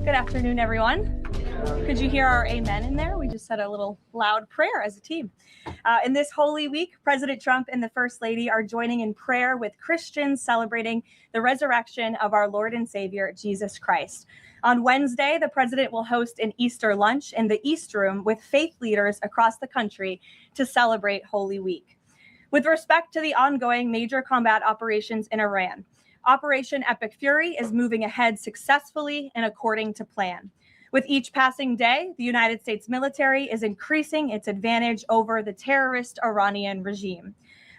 Good afternoon, everyone. Could you hear our amen in there? We just said a little loud prayer as a team. In this Holy Week, President Trump and the First Lady are joining in prayer with Christians celebrating the resurrection of our Lord and Savior, Jesus Christ. On Wednesday, the president will host an Easter lunch in the East Room with faith leaders across the country to celebrate Holy Week. With respect to the ongoing major combat operations in Iran, Operation Epic Fury is moving ahead successfully and according to plan. With each passing day, the United States military is increasing its advantage over the terrorist Iranian regime.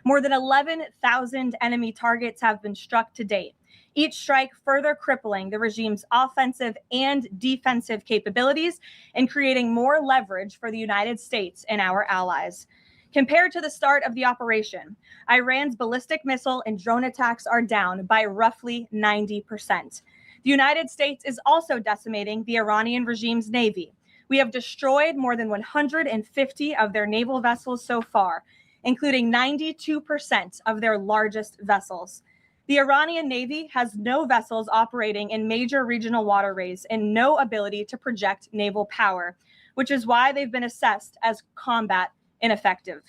More than 11,000 enemy targets have been struck to date, each strike further crippling the regime's offensive and defensive capabilities and creating more leverage for the United States and our allies. Compared to the start of the operation, Iran's ballistic missile and drone attacks are down by roughly 90%. The United States is also decimating the Iranian regime's navy. We have destroyed more than 150 of their naval vessels so far, including 92% of their largest vessels. The Iranian Navy has no vessels operating in major regional waterways and no ability to project naval power, which is why they've been assessed as combat ineffective.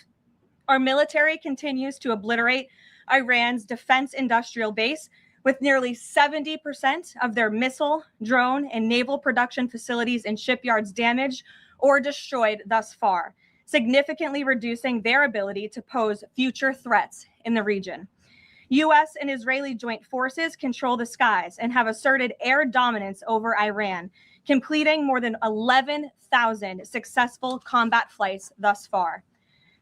Our military continues to obliterate Iran's defense industrial base, with nearly 70% of their missile, drone, and naval production facilities and shipyards damaged or destroyed thus far, significantly reducing their ability to pose future threats in the region. U.S. and Israeli joint forces control the skies and have asserted air dominance over Iran, completing more than 11,000 successful combat flights thus far.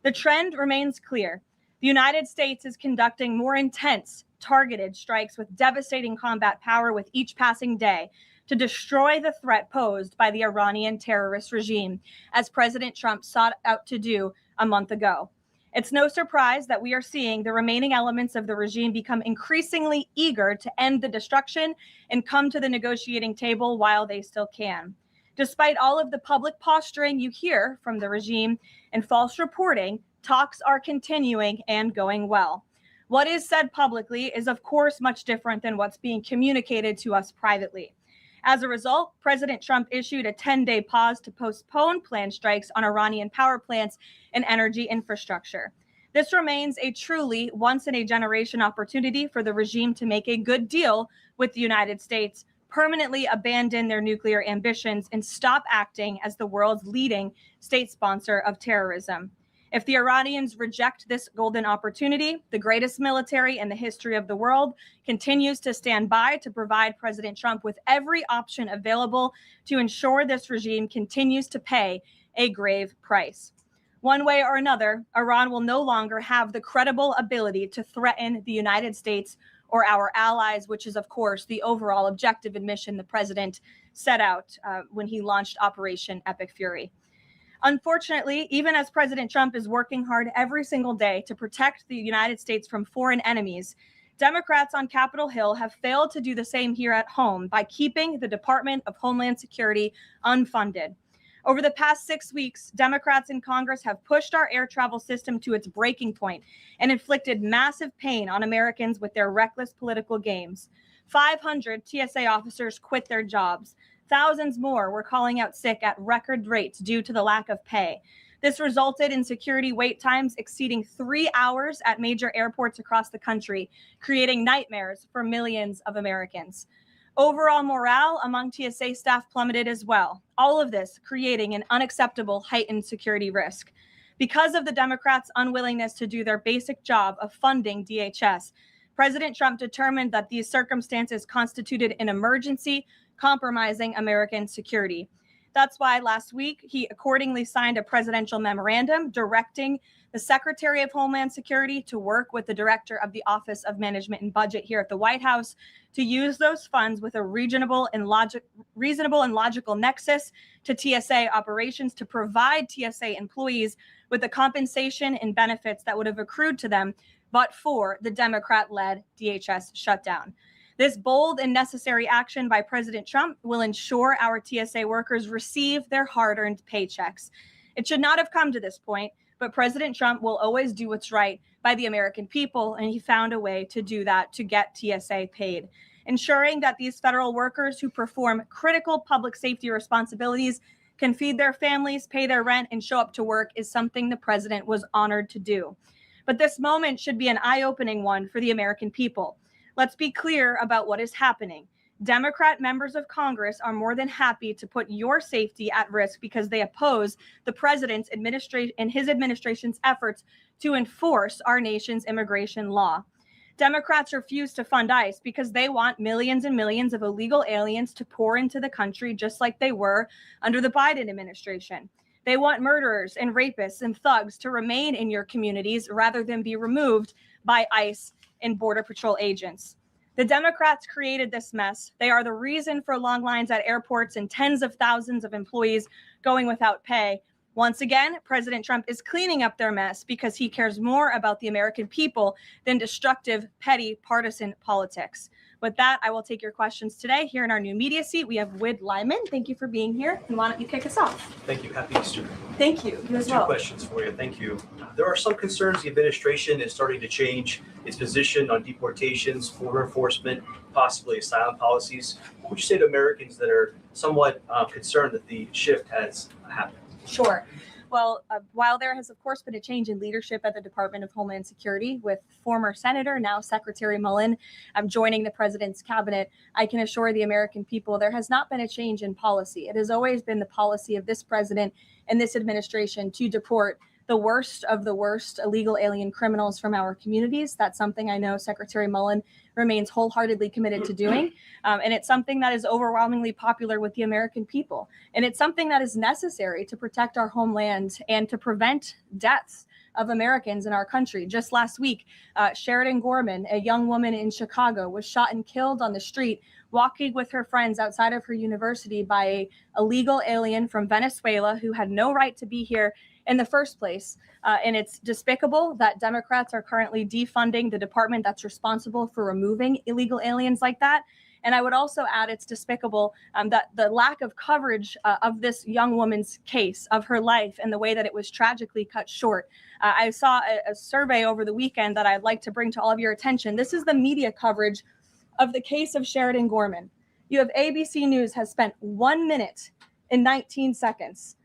The trend remains clear. The United States is conducting more intense, targeted strikes with devastating combat power with each passing day to destroy the threat posed by the Iranian terrorist regime, as President Trump sought out to do a month ago. It's no surprise that we are seeing the remaining elements of the regime become increasingly eager to end the destruction and come to the negotiating table while they still can. Despite all of the public posturing you hear from the regime and false reporting, talks are continuing and going well. What is said publicly is, of course, much different than what's being communicated to us privately. As a result, President Trump issued a 10-day pause to postpone planned strikes on Iranian power plants and energy infrastructure. This remains a truly once-in-a-generation opportunity for the regime to make a good deal with the United States, permanently abandon their nuclear ambitions, and stop acting as the world's leading state sponsor of terrorism. If the Iranians reject this golden opportunity, the greatest military in the history of the world continues to stand by to provide President Trump with every option available to ensure this regime continues to pay a grave price. One way or another, Iran will no longer have the credible ability to threaten the United States or our allies, which is, of course, the overall objective and mission the president set out when he launched Operation Epic Fury. Unfortunately, even as President Trump is working hard every single day to protect the United States from foreign enemies, Democrats on Capitol Hill have failed to do the same here at home by keeping the Department of Homeland Security unfunded. Over the past 6 weeks, Democrats in Congress have pushed our air travel system to its breaking point and inflicted massive pain on Americans with their reckless political games. 500 TSA officers quit their jobs. Thousands more were calling out sick at record rates due to the lack of pay. This resulted in security wait times exceeding 3 hours at major airports across the country, creating nightmares for millions of Americans. Overall morale among TSA staff plummeted as well, all of this creating an unacceptable heightened security risk. Because of the Democrats' unwillingness to do their basic job of funding DHS, President Trump determined that these circumstances constituted an emergency, compromising American security. That's why last week he accordingly signed a presidential memorandum directing the Secretary of Homeland Security to work with the Director of the Office of Management and Budget here at the White House to use those funds with a reasonable and logical nexus to TSA operations to provide TSA employees with the compensation and benefits that would have accrued to them but for the Democrat-led DHS shutdown. This bold and necessary action by President Trump will ensure our TSA workers receive their hard-earned paychecks. It should not have come to this point, but President Trump will always do what's right by the American people, and he found a way to do that to get TSA paid. Ensuring that these federal workers who perform critical public safety responsibilities can feed their families, pay their rent, and show up to work is something the president was honored to do. But this moment should be an eye-opening one for the American people. Let's be clear about what is happening. Democrat members of Congress are more than happy to put your safety at risk because they oppose the president's administration and his administration's efforts to enforce our nation's immigration law. Democrats refuse to fund ICE because they want millions and millions of illegal aliens to pour into the country just like they were under the Biden administration. They want murderers and rapists and thugs to remain in your communities rather than be removed by ICE and Border Patrol agents. The Democrats created this mess. They are the reason for long lines at airports and tens of thousands of employees going without pay. Once again, President Trump is cleaning up their mess because he cares more about the American people than destructive, petty, partisan politics. With that, I will take your questions today. Here in our new media seat, we have Wid Lyman. Thank you for being here. And why don't you kick us off? Thank you. Happy Easter. Thank you. You as well. Two questions for you. Thank you. There are some concerns the administration is starting to change its position on deportations, border enforcement, possibly asylum policies. What would you say to Americans that are somewhat concerned that the shift has happened? Sure. Well, while there has, of course, been a change in leadership at the Department of Homeland Security with former Senator, now Secretary Mullen, joining the president's cabinet, I can assure the American people there has not been a change in policy. It has always been the policy of this president and this administration to deport the worst of the worst illegal alien criminals from our communities. That's something I know Secretary Mullen remains wholeheartedly committed to doing. And it's something that is overwhelmingly popular with the American people. And it's something that is necessary to protect our homeland and to prevent deaths of Americans in our country. Just last week, Sheridan Gorman, a young woman in Chicago, was shot and killed on the street walking with her friends outside of her university by an illegal alien from Venezuela who had no right to be here in the first place. And it's despicable that Democrats are currently defunding the department that's responsible for removing illegal aliens like that. And I would also add it's despicable that the lack of coverage of this young woman's case, of her life, and the way that it was tragically cut short. I saw a survey over the weekend that I'd like to bring to all of your attention. This is the media coverage of the case of Sheridan Gorman. You have ABC News has spent 1 minute and 19 seconds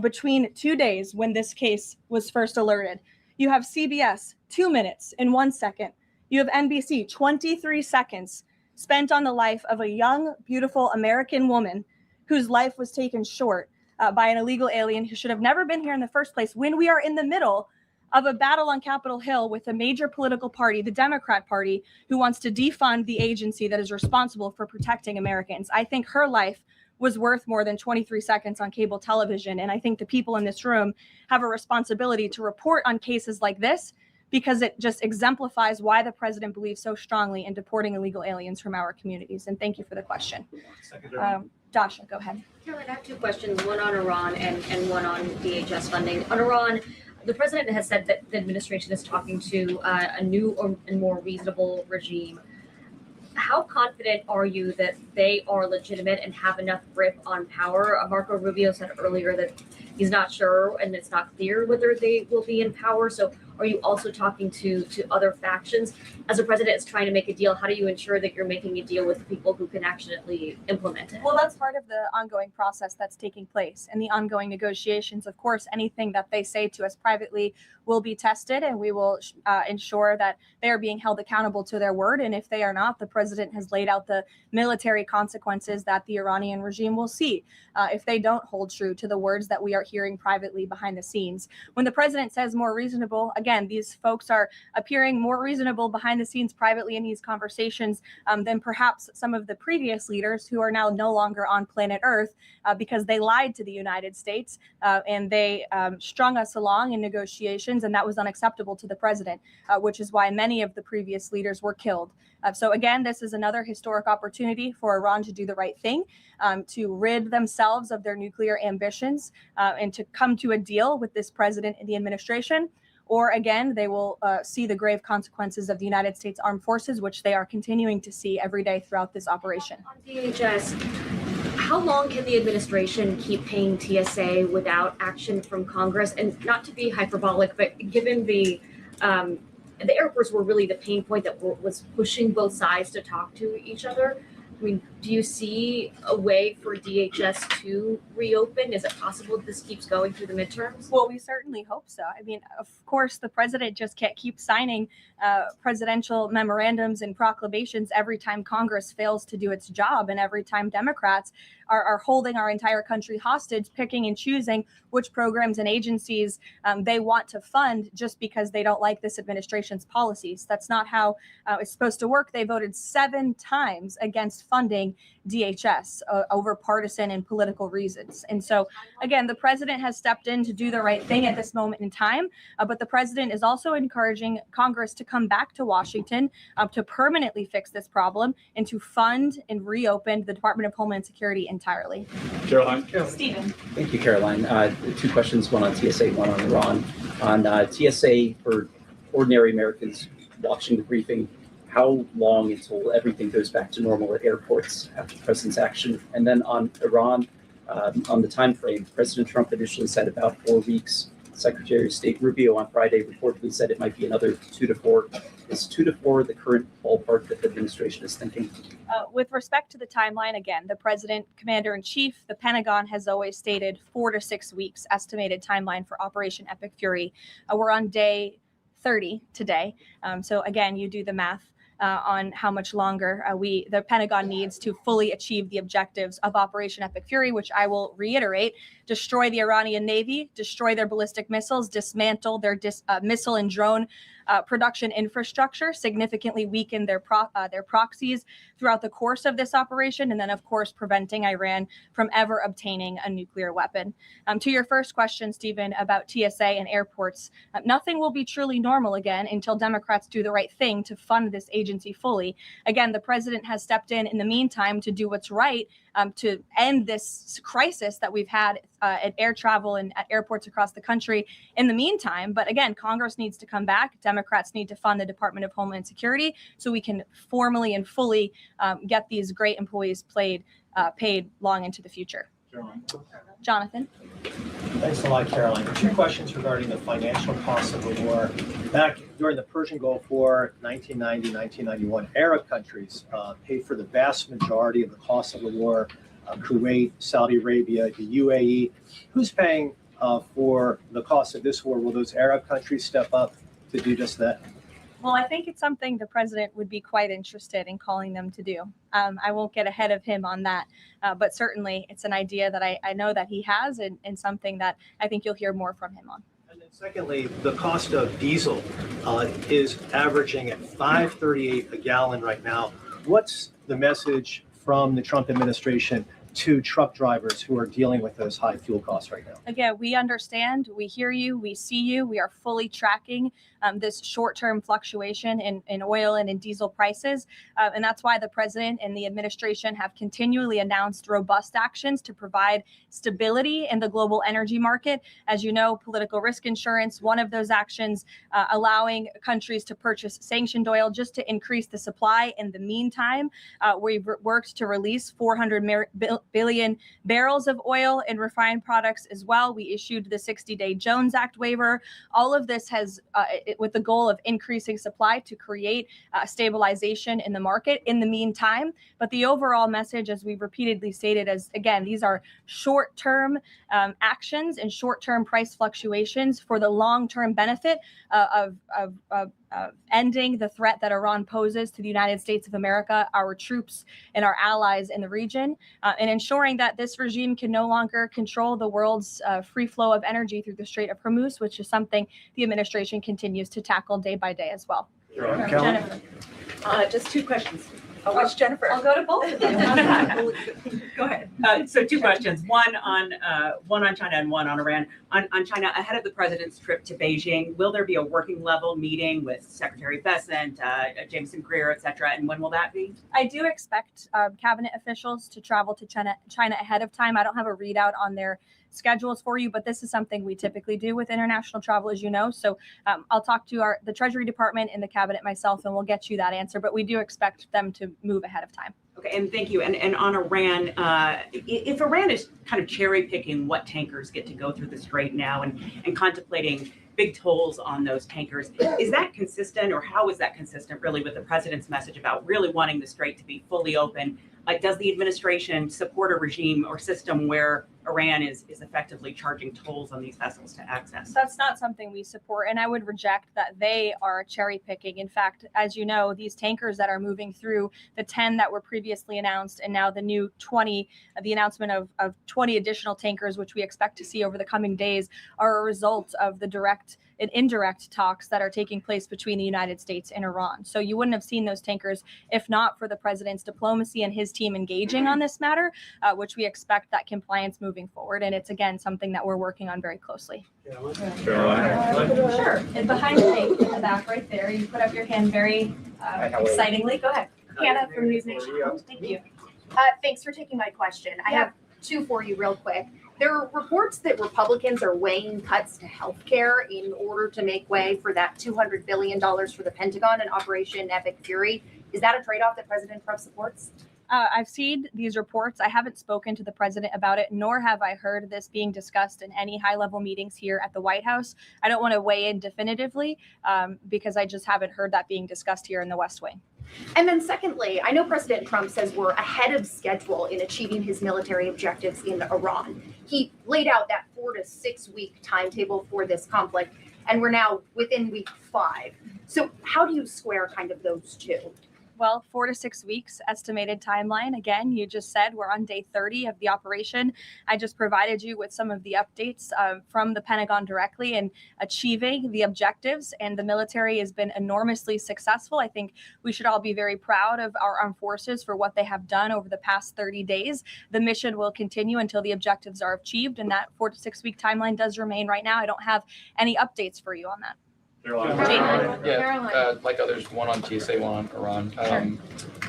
between 2 days when this case was first alerted. You have CBS 2 minutes and 1 second. You have NBC 23 seconds spent on the life of a young, beautiful American woman whose life was taken short by an illegal alien who should have never been here in the first place, when we are in the middle of a battle on Capitol Hill with a major political party, the Democrat Party, who wants to defund the agency that is responsible for protecting Americans. I think her life was worth more than 23 seconds on cable television. And I think the people in this room have a responsibility to report on cases like this, because it just exemplifies why the president believes so strongly in deporting illegal aliens from our communities. And thank you for the question. Dasha, go ahead. Caroline, I have two questions, one on Iran and one on DHS funding. On Iran, the president has said that the administration is talking to a new and more reasonable regime. How confident are you that they are legitimate and have enough grip on power? Marco Rubio said earlier that he's not sure and it's not clear whether they will be in power. So are you also talking to other factions? As a president is trying to make a deal, how do you ensure that you're making a deal with people who can actually implement it? Well, that's part of the ongoing process that's taking place and the ongoing negotiations. Of course, anything that they say to us privately will be tested, and we will ensure that they are being held accountable to their word. And if they are not, the president has laid out the military consequences that the Iranian regime will see if they don't hold true to the words that we are hearing privately behind the scenes. When the president says more reasonable, again, these folks are appearing more reasonable behind the scenes privately in these conversations than perhaps some of the previous leaders who are now no longer on planet Earth because they lied to the United States and they strung us along in negotiations, and that was unacceptable to the president, which is why many of the previous leaders were killed. So again, this is another historic opportunity for Iran to do the right thing, to rid themselves of their nuclear ambitions and to come to a deal with this president and the administration. Or again, they will see the grave consequences of the United States Armed Forces, which they are continuing to see every day throughout this operation. On DHS, how long can the administration keep paying TSA without action from Congress? And not to be hyperbolic, but given the the airports were really the pain point that was pushing both sides to talk to each other. I mean, do you see a way for DHS to reopen? Is it possible that this keeps going through the midterms? Well, we certainly hope so. I mean, of course, the president just can't keep signing presidential memorandums and proclamations every time Congress fails to do its job, and every time Democrats are holding our entire country hostage, picking and choosing which programs and agencies they want to fund just because they don't like this administration's policies. That's not how it's supposed to work. They voted 7 times against funding DHS over partisan and political reasons. And so, again, the president has stepped in to do the right thing at this moment in time, but the president is also encouraging Congress to come back to Washington to permanently fix this problem and to fund and reopen the Department of Homeland Security entirely. Caroline. Stephen. Thank you, Caroline. 2 questions, one on TSA, one on Iran. On TSA, for ordinary Americans watching the briefing, how long until everything goes back to normal at airports after the president's action? And then on Iran, on the time frame, President Trump initially said about 4 weeks. Secretary of State Rubio on Friday reportedly said it might be another 2 to 4. Is 2 to 4 the current ballpark that the administration is thinking? With respect to the timeline, again, the president, commander in chief, the Pentagon has always stated 4 to 6 weeks estimated timeline for Operation Epic Fury. We're on day 30 today. So again, you do the math on how much longer the Pentagon needs to fully achieve the objectives of Operation Epic Fury, which I will reiterate: destroy the Iranian Navy, destroy their ballistic missiles, dismantle their missile and drone production infrastructure, significantly weaken their proxies throughout the course of this operation, and then, of course, preventing Iran from ever obtaining a nuclear weapon. To your first question, Stephen, about TSA and airports, nothing will be truly normal again until Democrats do the right thing to fund this agency fully. Again, the president has stepped in the meantime to do what's right to end this crisis that we've had at air travel and at airports across the country in the meantime. But again, Congress needs to come back. Democrats need to fund the Department of Homeland Security so we can formally and fully get these great employees paid long into the future. Jonathan. Thanks a lot, Caroline. 2 questions regarding the financial costs of the war. Back during the Persian Gulf War, 1990, 1991, Arab countries paid for the vast majority of the costs of the war. Kuwait, Saudi Arabia, the UAE. Who's paying for the cost of this war? Will those Arab countries step up to do just that? Well, I think it's something the president would be quite interested in calling them to do. I won't get ahead of him on that, but certainly it's an idea that I know that he has and something that I think you'll hear more from him on. And then secondly, the cost of diesel is averaging at $5.38 a gallon right now. What's the message from the Trump administration to truck drivers who are dealing with those high fuel costs right now? Again, we understand, we hear you, we see you. We are fully tracking this short-term fluctuation in oil and in diesel prices. And that's why the president and the administration have continually announced robust actions to provide stability in the global energy market. As you know, political risk insurance, one of those actions, allowing countries to purchase sanctioned oil just to increase the supply. In the meantime, we've worked to release 400 billion barrels of oil and refined products as well. We issued the 60-day Jones Act waiver. All of this has, with the goal of increasing supply to create stabilization in the market in the meantime. But the overall message, as we've repeatedly stated, is, again, these are short-term actions and short-term price fluctuations for the long-term benefit of ending the threat that Iran poses to the United States of America, our troops, and our allies in the region, and ensuring that this regime can no longer control the world's free flow of energy through the Strait of Hormuz, which is something the administration continues to tackle day by day as well. Jennifer. Just 2 questions. Which Jennifer? I'll go to both of you. Go ahead. So 2 questions. One on China and one on Iran. On China, ahead of the president's trip to Beijing, will there be a working level meeting with Secretary Bessent, Jameson Greer, et cetera? And when will that be? I do expect cabinet officials to travel to China ahead of time. I don't have a readout on their schedules for you, but this is something we typically do with international travel, as you know. So I'll talk to the Treasury Department and the cabinet myself, and we'll get you that answer. But we do expect them to move ahead of time. Okay, and thank you. And on Iran, if Iran is kind of cherry picking what tankers get to go through the strait now and contemplating big tolls on those tankers. Is that consistent, or how is that consistent really with the president's message about really wanting the strait to be fully open? Like, does the administration support a regime or system where Iran is effectively charging tolls on these vessels to access? That's not something we support, and I would reject that they are cherry picking. In fact, as you know, these tankers that are moving through, the 10 that were previously announced, and now the new 20, the announcement of 20 additional tankers, which we expect to see over the coming days, are a result of the direct and indirect talks that are taking place between the United States and Iran. So you wouldn't have seen those tankers if not for the president's diplomacy and his team engaging on this matter, which we expect that compliance moving forward. And it's, again, something that we're working on very closely. Sure. And behind the mic in the back right there, you put up your hand very excitingly. Go ahead. Hannah from News Nation. Thank you. Thanks for taking my question. I have two for you real quick. There are reports that Republicans are weighing cuts to healthcare in order to make way for that $200 billion for the Pentagon and Operation Epic Fury. Is that a trade-off that President Trump supports? I've seen these reports. I haven't spoken to the president about it, nor have I heard this being discussed in any high-level meetings here at the White House. I don't want to weigh in definitively because I just haven't heard that being discussed here in the West Wing. And then secondly, I know President Trump says we're ahead of schedule in achieving his military objectives in Iran. He laid out that 4 to 6 week timetable for this conflict, and we're now within week 5. So how do you square kind of those two? Well, 4 to 6 weeks estimated timeline. Again, you just said we're on day 30 of the operation. I just provided you with some of the updates from the Pentagon directly in achieving the objectives, and the military has been enormously successful. I think we should all be very proud of our armed forces for what they have done over the past 30 days. The mission will continue until the objectives are achieved, and that 4 to 6 week timeline does remain right now. I don't have any updates for you on that. Yeah, like others, one on TSA, one on Iran.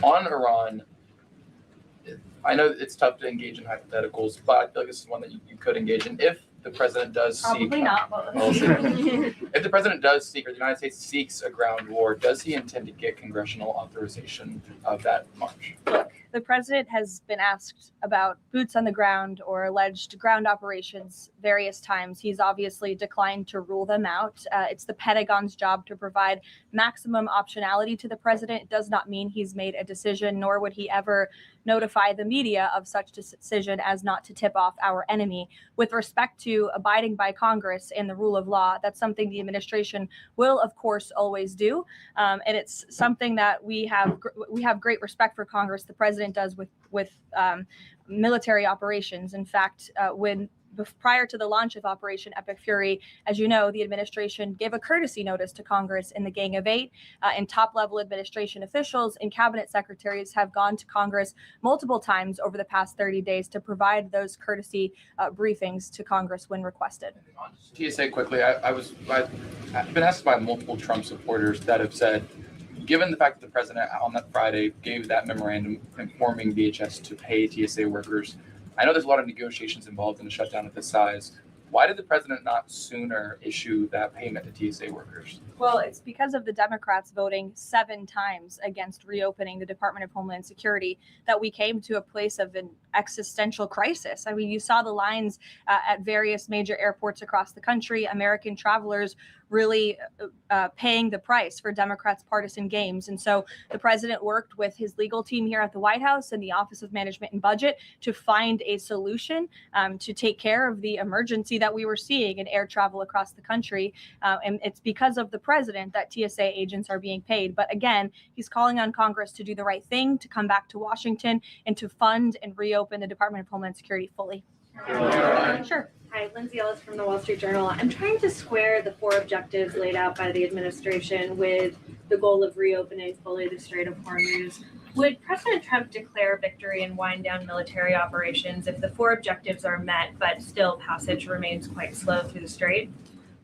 On Iran, I know it's tough to engage in hypotheticals, but I feel like this is one that you could engage in if the president does seek. Probably not. If the president does seek, or the United States seeks a ground war, does he intend to get congressional authorization of that march? Look, the president has been asked about boots on the ground or alleged ground operations various times. He's obviously declined to rule them out. It's the Pentagon's job to provide maximum optionality to the president. It does not mean he's made a decision, nor would he ever notify the media of such decision as not to tip off our enemy. With respect to abiding by Congress and the rule of law, that's something the administration will, of course, always do. And it's something that we have great respect for Congress. The president does with military operations. In fact, prior to the launch of Operation Epic Fury, as you know, the administration gave a courtesy notice to Congress in the Gang of Eight, and top-level administration officials and cabinet secretaries have gone to Congress multiple times over the past 30 days to provide those courtesy briefings to Congress when requested. TSA quickly, I've been asked by multiple Trump supporters that have said, given the fact that the president on that Friday gave that memorandum informing DHS to pay TSA workers, I know there's a lot of negotiations involved in a shutdown of this size. Why did the president not sooner issue that payment to TSA workers? Well, it's because of the Democrats voting 7 times against reopening the Department of Homeland Security that we came to a place of an existential crisis. I mean, you saw the lines at various major airports across the country, American travelers really paying the price for Democrats' partisan games. And so the president worked with his legal team here at the White House and the Office of Management and Budget to find a solution to take care of the emergency that we were seeing in air travel across the country. And it's because of the president that TSA agents are being paid. But again, he's calling on Congress to do the right thing, to come back to Washington and to fund and reopen the Department of Homeland Security fully. Sure. Hi, Lindsay Ellis from the Wall Street Journal. I'm trying to square the 4 objectives laid out by the administration with the goal of reopening fully the Strait of Hormuz. Would President Trump declare victory and wind down military operations if the 4 objectives are met, but still passage remains quite slow through the strait?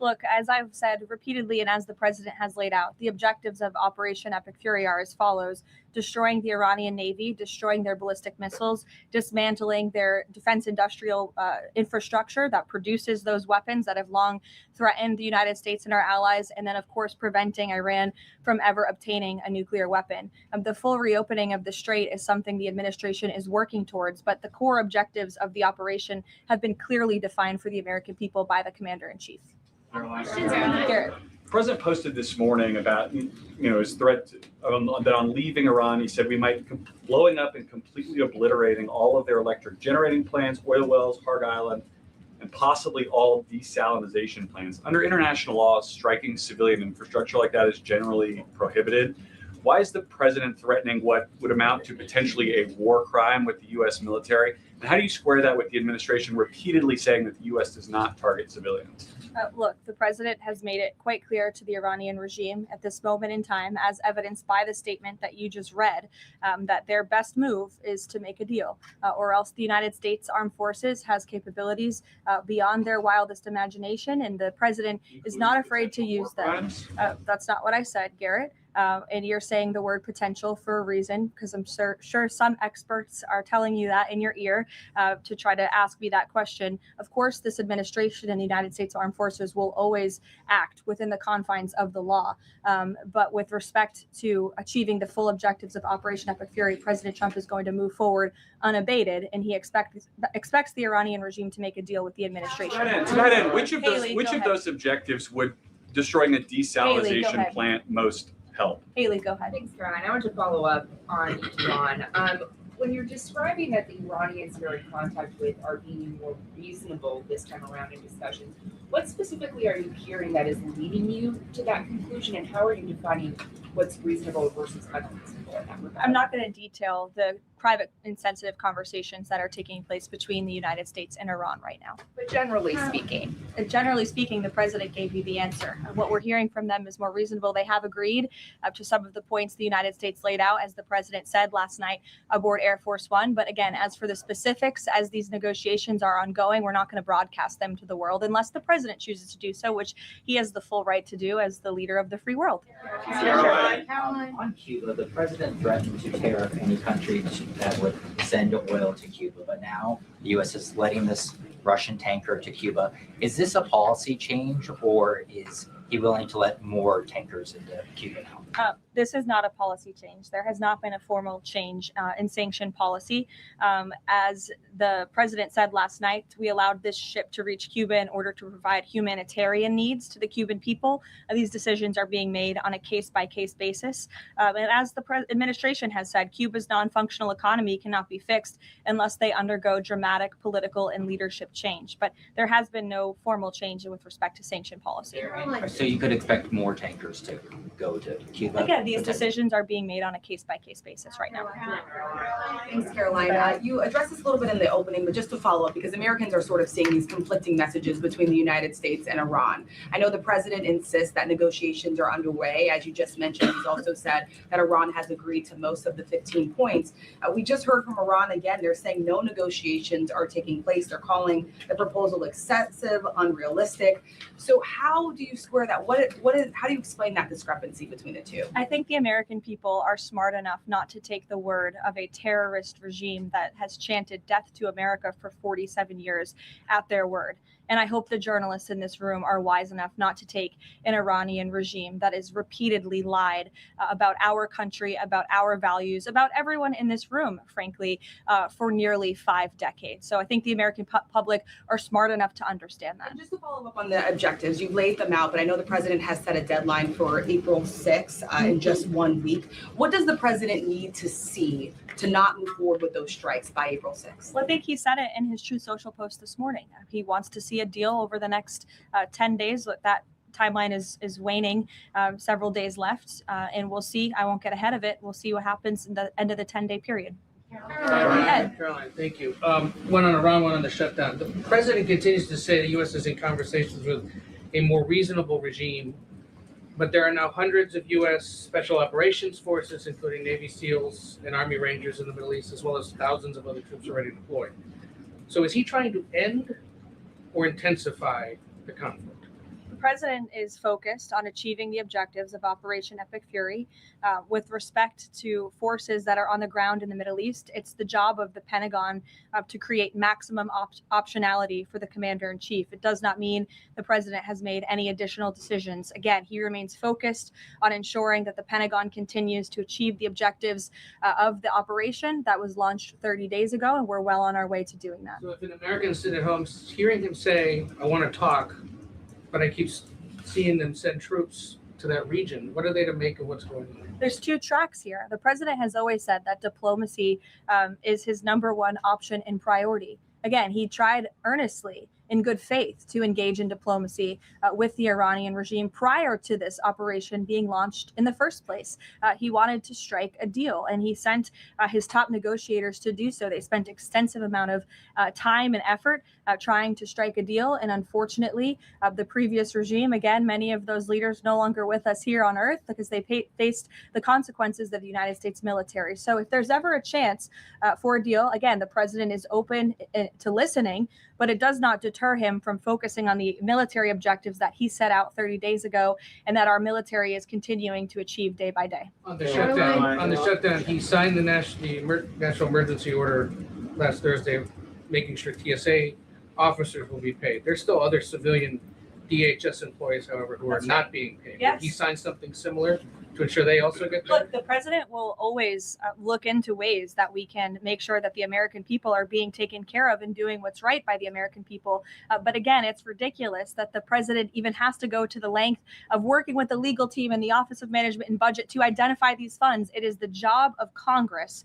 Look, as I've said repeatedly and as the president has laid out, the objectives of Operation Epic Fury are as follows: destroying the Iranian Navy, destroying their ballistic missiles, dismantling their defense industrial infrastructure that produces those weapons that have long threatened the United States and our allies, and then, of course, preventing Iran from ever obtaining a nuclear weapon. The full reopening of the strait is something the administration is working towards, but the core objectives of the operation have been clearly defined for the American people by the commander-in-chief. Garrett. The president posted this morning about his threat that on leaving Iran, he said we might blowing up and completely obliterating all of their electric generating plants, oil wells, Harg Island, and possibly all desalinization plants. Under international law, striking civilian infrastructure like that is generally prohibited. Why is the president threatening what would amount to potentially a war crime with the U.S. military? And how do you square that with the administration repeatedly saying that the U.S. does not target civilians? Look, the president has made it quite clear to the Iranian regime at this moment in time, as evidenced by the statement that you just read, that their best move is to make a deal, or else the United States Armed Forces has capabilities beyond their wildest imagination, and the president is not afraid to use them. That's not what I said, Garrett. And you're saying the word potential for a reason, because I'm sure some experts are telling you that in your ear to try to ask me that question. Of course, this administration and the United States Armed Forces will always act within the confines of the law. But with respect to achieving the full objectives of Operation Epic Fury, President Trump is going to move forward unabated, and he expects the Iranian regime to make a deal with the administration. To that end, which of those objectives would destroying a desalinization plant most help? Haley, go ahead. Thanks, Caroline. I want to follow up on Iran. When you're describing that the Iranians you're in contact with are being more reasonable this time around in discussions, what specifically are you hearing that is leading you to that conclusion, and how are you defining what's reasonable versus unreasonable in that regard? I'm not going to detail the private and sensitive conversations that are taking place between the United States and Iran right now. But generally speaking. Generally speaking, the president gave you the answer. What we're hearing from them is more reasonable. They have agreed to some of the points the United States laid out, as the president said last night aboard Air Force One. But again, as for the specifics, as these negotiations are ongoing, we're not going to broadcast them to the world unless the president chooses to do so, which he has the full right to do as the leader of the free world. On Cuba, the president threatened to tariff any country that would send oil to Cuba, but now the U.S. is letting this Russian tanker to Cuba. Is this a policy change, or is he willing to let more tankers into Cuba now? This is not a policy change. There has not been a formal change in sanction policy. As the president said last night, we allowed this ship to reach Cuba in order to provide humanitarian needs to the Cuban people. These decisions are being made on a case-by-case basis. And as the administration has said, Cuba's non-functional economy cannot be fixed unless they undergo dramatic political and leadership change. But there has been no formal change with respect to sanction policy. So you could expect more tankers to go to Cuba? Again, these decisions are being made on a case-by-case basis right now. Thanks, Caroline. You addressed this a little bit in the opening, but just to follow up, because Americans are sort of seeing these conflicting messages between the United States and Iran. I know the president insists that negotiations are underway. As you just mentioned, he's also said that Iran has agreed to most of the 15 points. We just heard from Iran again. They're saying no negotiations are taking place. They're calling the proposal excessive, unrealistic. So how do you square that? How do you explain that discrepancy between the two? I think the American people are smart enough not to take the word of a terrorist regime that has chanted death to America for 47 years at their word. And I hope the journalists in this room are wise enough not to take an Iranian regime that has repeatedly lied about our country, about our values, about everyone in this room, frankly, for nearly 5 decades. So I think the American public are smart enough to understand that. And just to follow up on the objectives, you laid them out, but I know the president has set a deadline for April 6th in just 1 week. What does the president need to see to not move forward with those strikes by April 6th? Well, I think he said it in his Truth Social post this morning. He wants to see a deal over the next 10 days. That timeline is waning, several days left, and we'll see. I won't get ahead of it. We'll see what happens in the end of the 10-day period. Caroline, thank you. One on Iran, one on the shutdown. The president continues to say the U.S. is in conversations with a more reasonable regime, but there are now hundreds of U.S. Special Operations Forces, including Navy SEALs and Army Rangers in the Middle East, as well as thousands of other troops already deployed. So is he trying to end or intensify the conflict? The president is focused on achieving the objectives of Operation Epic Fury. With respect to forces that are on the ground in the Middle East, it's the job of the Pentagon to create maximum optionality for the commander-in-chief. It does not mean the president has made any additional decisions. Again, he remains focused on ensuring that the Pentagon continues to achieve the objectives of the operation that was launched 30 days ago, and we're well on our way to doing that. So if an American sitting at home hearing him say, I want to talk, but I keep seeing them send troops to that region. What are they to make of what's going on? There's two tracks here. The president has always said that diplomacy is his number one option and priority. Again, he tried earnestly in good faith to engage in diplomacy with the Iranian regime prior to this operation being launched in the first place. He wanted to strike a deal, and he sent his top negotiators to do so. They spent extensive amount of time and effort trying to strike a deal, and unfortunately, the previous regime, again, many of those leaders no longer with us here on Earth because they faced the consequences of the United States military. So if there's ever a chance for a deal, again, the president is open to listening, but it does not deter him from focusing on the military objectives that he set out 30 days ago and that our military is continuing to achieve day by day. On the shutdown, he signed the national emergency order last Thursday, making sure TSA officers will be paid. There's still other civilian DHS employees, however, who are not being paid. Yes. He signed something similar to ensure they also get paid. Look, the president will always look into ways that we can make sure that the American people are being taken care of and doing what's right by the American people. But again, it's ridiculous that the president even has to go to the length of working with the legal team and the Office of Management and Budget to identify these funds. It is the job of Congress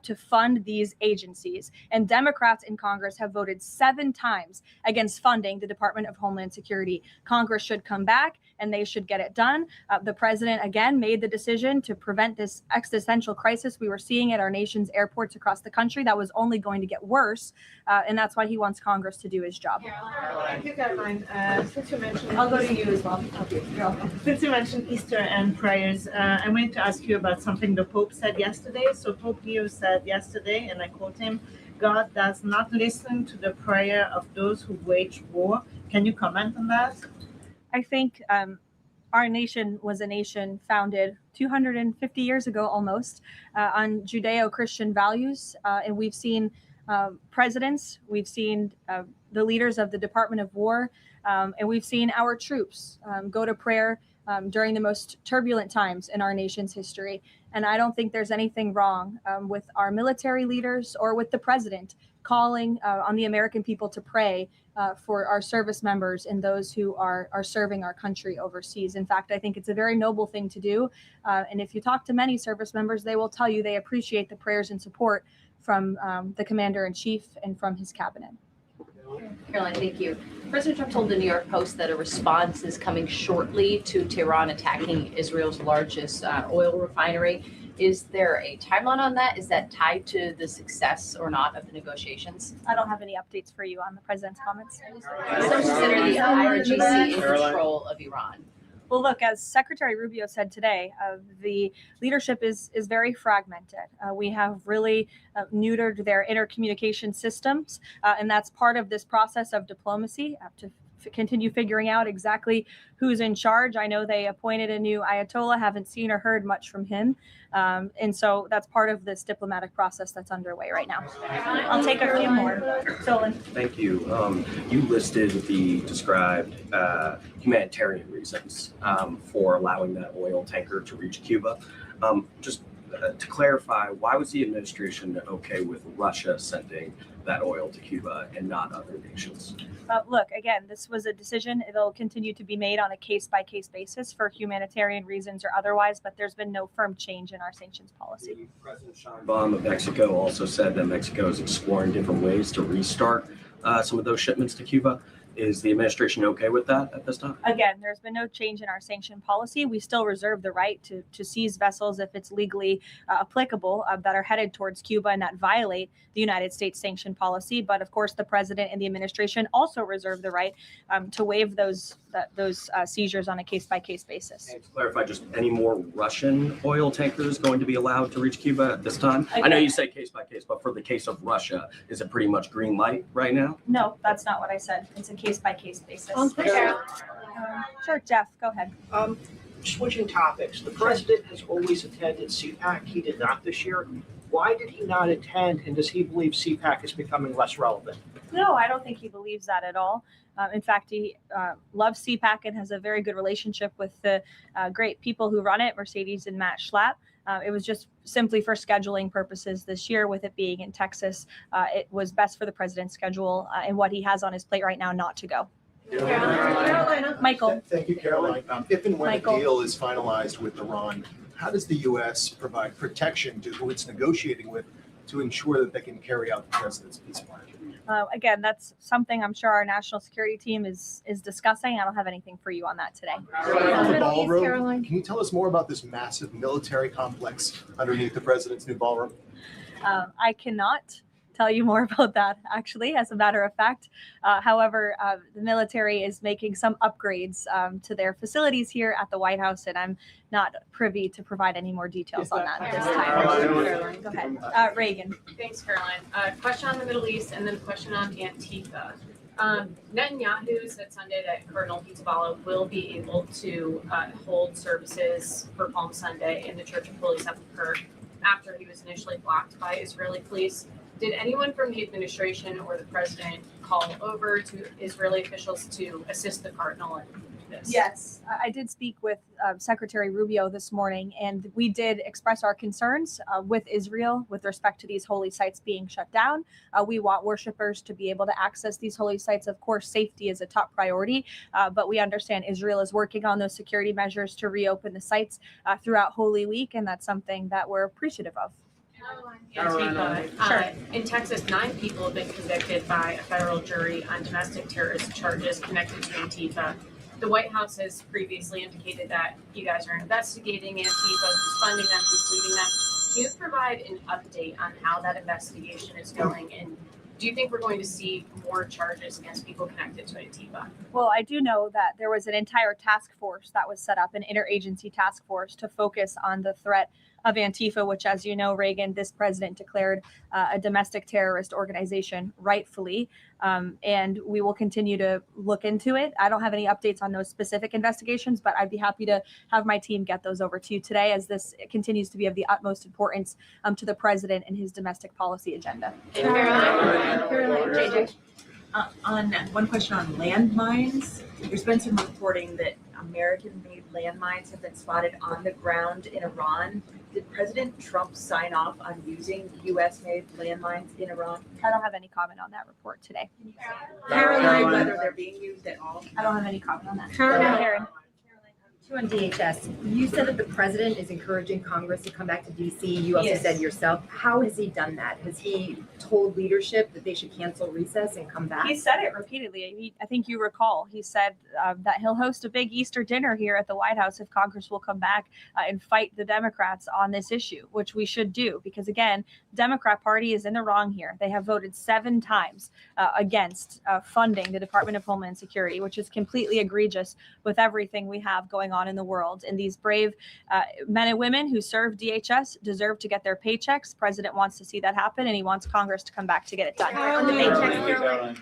to fund these agencies. And Democrats in Congress have voted 7 times against funding the Department of Homeland Security. Congress should come back and they should get it done. The president, again, made the decision to prevent this existential crisis we were seeing at our nation's airports across the country that was only going to get worse. And that's why he wants Congress to do his job. If you don't mind, since you mentioned... I'll go to you as well. Okay, you're welcome. Since you mentioned Easter and prayers, I wanted to ask you about something the Pope said yesterday. So Pope Leo said yesterday, and I quote him, "God does not listen to the prayer of those who wage war." Can you comment on that? I think our nation was a nation founded 250 years ago almost on Judeo-Christian values. And we've seen presidents, we've seen the leaders of the Department of War, and we've seen our troops go to prayer during the most turbulent times in our nation's history. And I don't think there's anything wrong with our military leaders or with the president calling on the American people to pray for our service members and those who are serving our country overseas. In fact, I think it's a very noble thing to do. And if you talk to many service members, they will tell you they appreciate the prayers and support from the commander-in-chief and from his cabinet. Caroline, thank you. President Trump told the New York Post that a response is coming shortly to Tehran attacking Israel's largest oil refinery. Is there a timeline on that? Is that tied to the success or not of the negotiations? I don't have any updates for you on the president's comments. Does it consider the IRGC in control of Iran? Well, look, as Secretary Rubio said today, the leadership is very fragmented. We have really neutered their intercommunication systems, and that's part of this process of diplomacy to continue figuring out exactly who's in charge. I know they appointed a new Ayatollah, haven't seen or heard much from him. And so that's part of this diplomatic process that's underway right now. I'll take a few more. Solon. Thank you. You listed the described humanitarian reasons for allowing that oil tanker to reach Cuba. Just to clarify, why was the administration okay with Russia sending that oil to Cuba and not other nations? Look, again, this was a decision. It'll continue to be made on a case-by-case basis for humanitarian reasons or otherwise, but there's been no firm change in our sanctions policy. President Sheinbaum of Mexico also said that Mexico is exploring different ways to restart some of those shipments to Cuba. Is the administration okay with that at this time? Again, there's been no change in our sanction policy. We still reserve the right to seize vessels if it's legally applicable that are headed towards Cuba and that violate the United States sanction policy. But of course, the president and the administration also reserve the right to waive those seizures on a case-by-case basis. And to clarify, just any more Russian oil tankers going to be allowed to reach Cuba at this time? Again, I know you say case-by-case, but for the case of Russia, is it pretty much green light right now? No, that's not what I said. It's a case-by-case basis. Sure, Jeff, go ahead. Switching topics, the president has always attended CPAC. He did not this year. Why did he not attend, and does he believe CPAC is becoming less relevant? No, I don't think he believes that at all. In fact, he loves CPAC and has a very good relationship with the great people who run it, Mercedes and Matt Schlapp. It was just simply for scheduling purposes this year, with it being in Texas. It was best for the president's schedule and what he has on his plate right now not to go. Carolina. Michael. Thank you, Caroline. If and when Michael. a deal is finalized with Iran, how does the U.S. provide protection to who it's negotiating with to ensure that they can carry out the president's peace plan? Again, that's something I'm sure our national security team is discussing. I don't have anything for you on that today. From the ballroom, can you tell us more about this massive military complex underneath the president's new ballroom? I cannot tell you more about that, actually, as a matter of fact. However, the military is making some upgrades to their facilities here at the White House, and I'm not privy to provide any more details on that at this time. Go ahead. Reagan. Thanks, Caroline. Question on the Middle East and then a question on Antifa. Netanyahu said Sunday that Cardinal Pizzaballa will be able to hold services for Palm Sunday in the Church of Holy Sepulchre after he was initially blocked by Israeli police. Did anyone from the administration or the president call over to Israeli officials to assist the cardinal in this? Yes, I did speak with Secretary Rubio this morning, and we did express our concerns with Israel with respect to these holy sites being shut down. We want worshipers to be able to access these holy sites. Of course, safety is a top priority, but we understand Israel is working on those security measures to reopen the sites throughout Holy Week, and that's something that we're appreciative of. Antifa. In Texas, 9 people have been convicted by a federal jury on domestic terrorist charges connected to Antifa. The White House has previously indicated that you guys are investigating Antifa, who's funding them, who's leading them. Can you provide an update on how that investigation is going? And do you think we're going to see more charges against people connected to Antifa? Well, I do know that there was an entire task force that was set up, an interagency task force to focus on the threat of Antifa, which, as you know, Reagan, this president declared a domestic terrorist organization rightfully. And we will continue to look into it. I don't have any updates on those specific investigations, but I'd be happy to have my team get those over to you today, as this continues to be of the utmost importance to the president and his domestic policy agenda. JJ. On one question on landmines, there's been some reporting that American-made landmines have been spotted on the ground in Iran. Did President Trump sign off on using U.S.-made landmines in Iran? I don't have any comment on that report today. Caroline, whether they're being used at all? I don't have any comment on that. Karen. Two on DHS. You said that the president is encouraging Congress to come back to DC. You also Yes. said yourself. How has he done that? Has he told leadership that they should cancel recess and come back? He said it repeatedly. I think you recall, he said that he'll host a big Easter dinner here at the White House if Congress will come back and fight the Democrats on this issue, which we should do. Because again, the Democrat Party is in the wrong here. They have voted 7 times against funding the Department of Homeland Security, which is completely egregious with everything we have going on in the world. And these brave men and women who serve DHS deserve to get their paychecks. President wants to see that happen, and he wants Congress to come back to get it done. On the paychecks,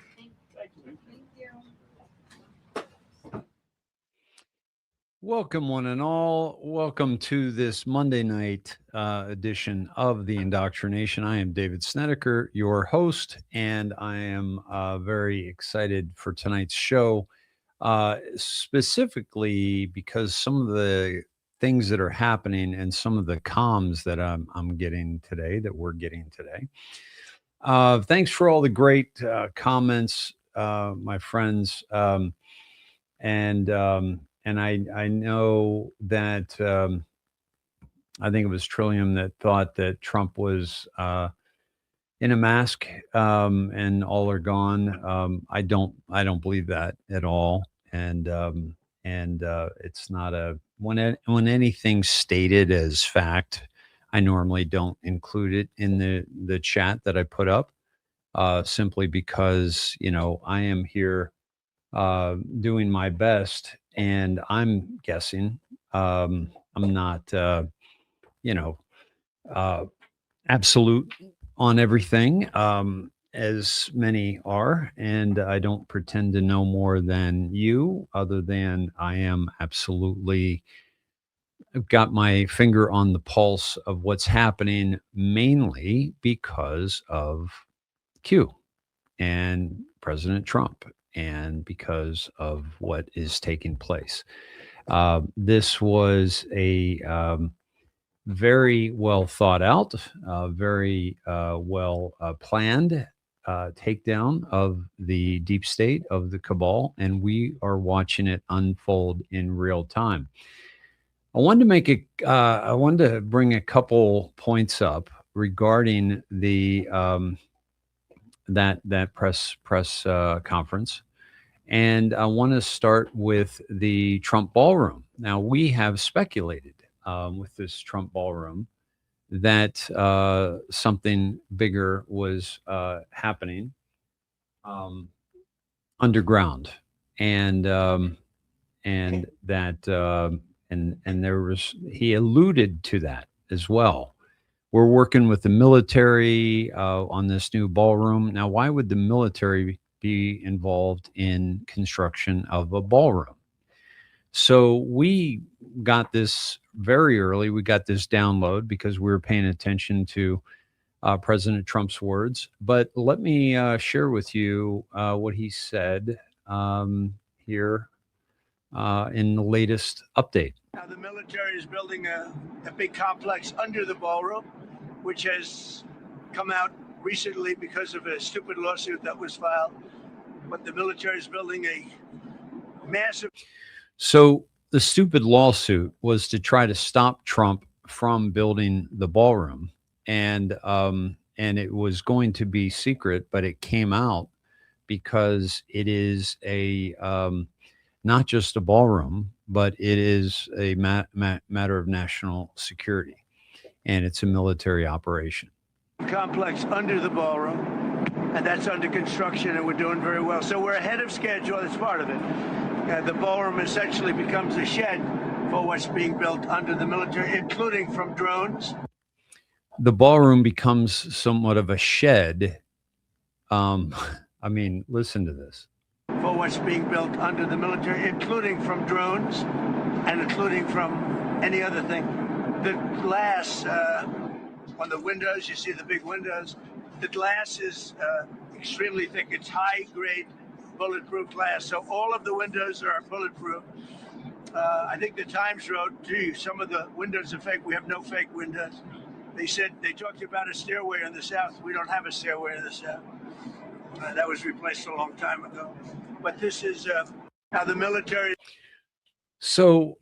Welcome, one and all. Welcome to this Monday night edition of the Indoctrination. I am David Snedeker, your host, and I am very excited for tonight's show, specifically because some of the things that are happening and some of the comms that I'm getting today, that we're getting today. Thanks for all the great comments, my friends. And I know that I think it was Trillium that thought that Trump was in a mask and all are gone. I don't believe that at all. And it's not when anything's stated as fact, I normally don't include it in the chat that I put up, simply because I am here doing my best. And I'm guessing I'm not, absolute on everything, as many are. And I don't pretend to know more than you, other than I am absolutely, I've got my finger on the pulse of what's happening, mainly because of Q and President Trump, and because of what is taking place. This was a very well thought out, very well planned takedown of the deep state, of the cabal, and we are watching it unfold in real time. I wanted to bring a couple points up regarding the that press conference, and I want to start with the Trump ballroom. Now, we have speculated with this Trump ballroom that something bigger was happening underground, and that and there was, he alluded to that as well. We're working with the military on this new ballroom. Now, why would the military be involved in construction of a ballroom? So we got this very early. We got this download because we were paying attention to President Trump's words. But let me share with you what he said here in the latest update. Now, the military is building a big complex under the ballroom, which has come out recently because of a stupid lawsuit that was filed. But the military is building a massive. So the stupid lawsuit was to try to stop Trump from building the ballroom, and it was going to be secret, but it came out because it is a not just a ballroom, but it is a matter of national security, and it's a military operation. Complex under the ballroom, and that's under construction, and we're doing very well. So we're ahead of schedule. That's part of it. The ballroom essentially becomes a shed for what's being built under the military, including from drones. The ballroom becomes somewhat of a shed. I mean, listen to this. For what's being built under the military, including from drones and including from any other thing. The glass on the windows, you see the big windows, the glass is extremely thick. It's high-grade bulletproof glass. So all of the windows are bulletproof. I think the Times wrote, gee, some of the windows are fake. We have no fake windows. They talked about a stairway in the South. We don't have a stairway in the South. That was replaced a long time ago. But this is how the military. So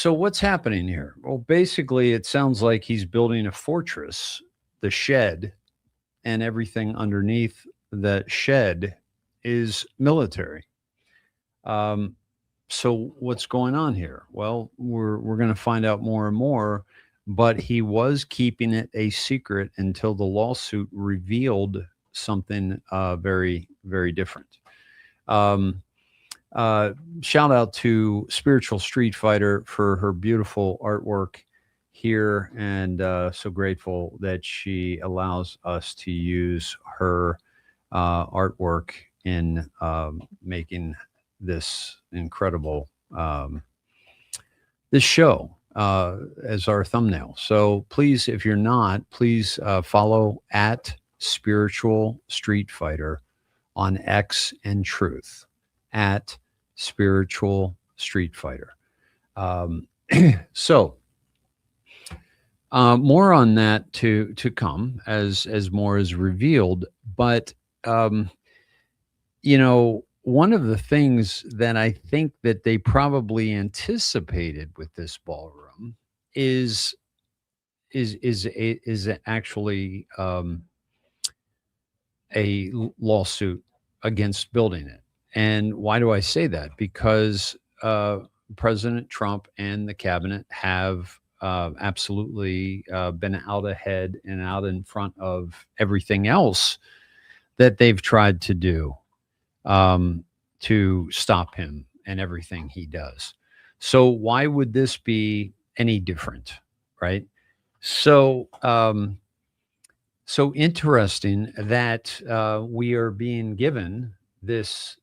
what's happening here? Well, basically, it sounds like he's building a fortress, the shed, and everything underneath the shed is military. So what's going on here? Well, we're going to find out more and more, but he was keeping it a secret until the lawsuit revealed something very, very different. Shout out to Spiritual Street Fighter for her beautiful artwork here, and so grateful that she allows us to use her artwork in making this incredible this show as our thumbnail. So please, if you're not, please follow at Spiritual Street Fighter on X and Truth, at Spiritual Street Fighter. So more on that to come as more is revealed. But you know, one of the things that I think that they probably anticipated with this ballroom is actually a lawsuit against building it. And why do I say that? Because President Trump and the cabinet have absolutely been out ahead and out in front of everything else that they've tried to do to stop him and everything he does. So why would this be any different, right? So so interesting that we are being given this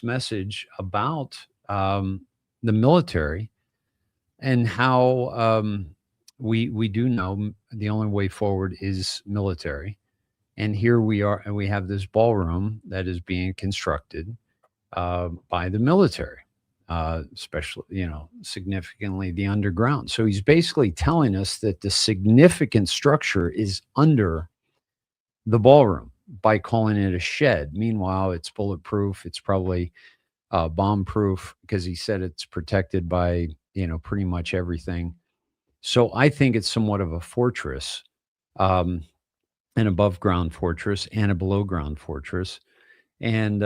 message about the military, and how we do know the only way forward is military. And here we are, and we have this ballroom that is being constructed by the military, especially, you know, significantly the underground. So he's basically telling us that the significant structure is under the ballroom. by calling it a shed. Meanwhile, it's bulletproof. It's probably bomb-proof because he said it's protected by, pretty much everything. So I think it's somewhat of a fortress, um, an above-ground fortress and a below-ground fortress. And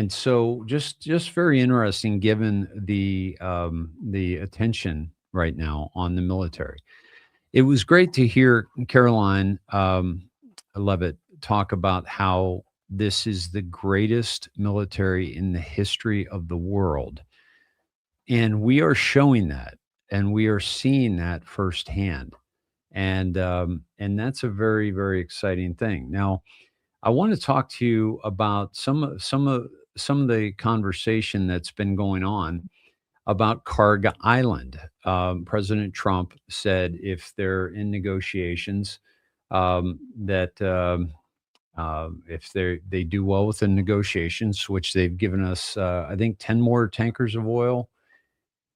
so just very interesting given the attention right now on the military. It was great to hear Caroline Levitt talk about how this is the greatest military in the history of the world. And we are showing that, and we are seeing that firsthand. And that's a very, very exciting thing. Now, I want to talk to you about some of the conversation that's been going on about Karg Island. President Trump said if they're in negotiations, that if they do well with the negotiations, which they've given us, I think 10 more tankers of oil.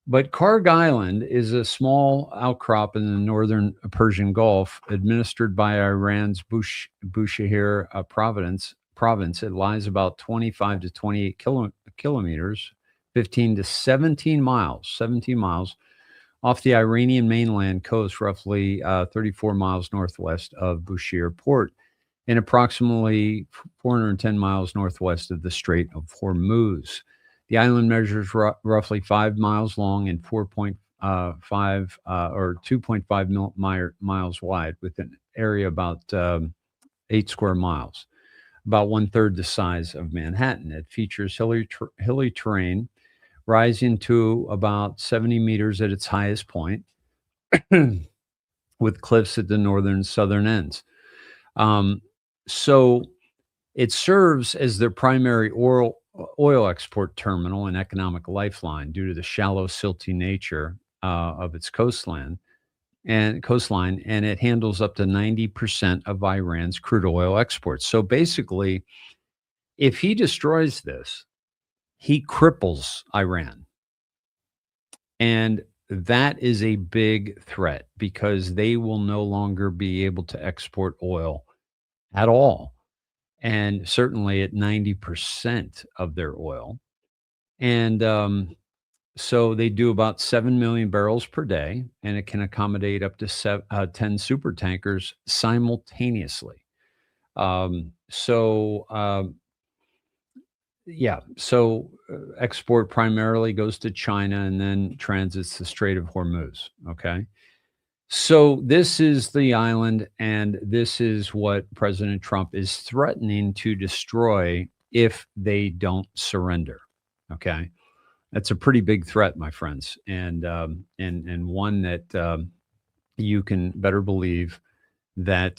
But Karg Island is a small outcrop in the northern Persian Gulf, administered by Iran's Bushehr province. It lies about 25 to 28 kilometers, 15 to 17 miles off the Iranian mainland coast, roughly 34 miles northwest of Bushehr port, and approximately 410 miles northwest of the Strait of Hormuz. The island measures roughly 5 miles long and 4.5 or 2.5 miles wide, with an area about 8 square miles, about 1/3 the size of Manhattan. It features hilly terrain, rising to about 70 meters at its highest point, with cliffs at the northern and southern ends. So it serves as their primary oil export terminal and economic lifeline due to the shallow, silty nature of its coastline, and it handles up to 90% of Iran's crude oil exports. So basically, if he destroys this, he cripples Iran. And that is a big threat because they will no longer be able to export oil at all, and certainly at 90% of their oil. And so they do about 7 million barrels per day, and it can accommodate up to 10 super tankers simultaneously. Export primarily goes to China and then transits the Strait of Hormuz. Okay. So this is the island, and this is what President Trump is threatening to destroy if they don't surrender. Okay. That's a pretty big threat, my friends, and one that you can better believe that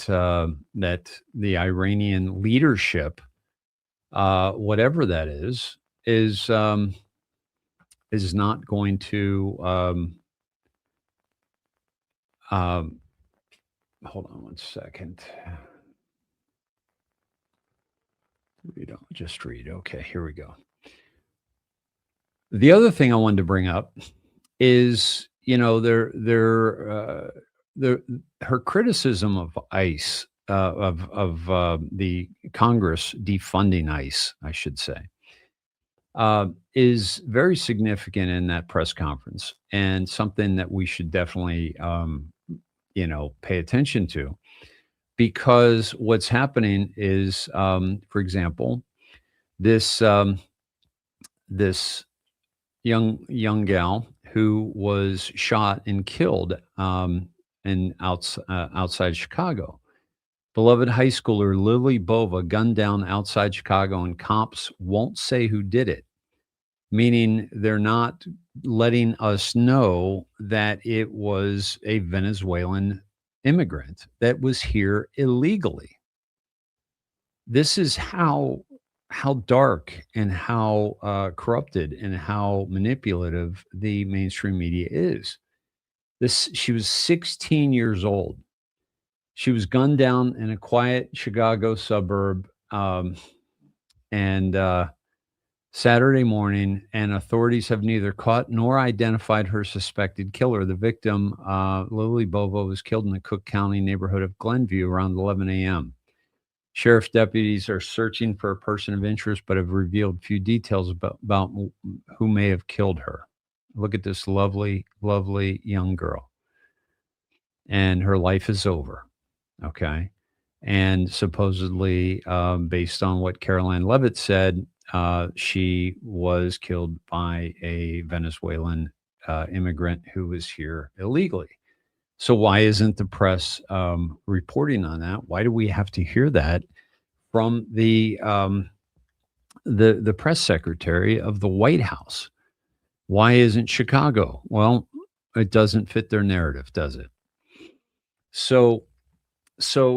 that the Iranian leadership, whatever that is not going to. Hold on one second. Just read. Okay, here we go. The other thing I wanted to bring up is, her criticism of ICE, of the Congress defunding ICE, I should say, is very significant in that press conference, and something that we should definitely, pay attention to, because what's happening is, for example, this young gal who was shot and killed outside Chicago. Beloved high schooler Lily Bova gunned down outside Chicago, and cops won't say who did it, meaning they're not letting us know that it was a Venezuelan immigrant that was here illegally. This is how dark and how corrupted and how manipulative the mainstream media is. She was 16 years old. She was gunned down in a quiet Chicago suburb, and Saturday morning, and authorities have neither caught nor identified her suspected killer. The victim, Lily Bova, was killed in the Cook County neighborhood of Glenview around 11 a.m. Sheriff deputies are searching for a person of interest, but have revealed few details about who may have killed her. Look at this lovely, lovely young girl. And her life is over. Okay. And supposedly, based on what Caroline Leavitt said, she was killed by a Venezuelan immigrant who was here illegally. So why isn't the press reporting on that? Why do we have to hear that from the press secretary of the White House? Why isn't Chicago? Well, it doesn't fit their narrative, does it? So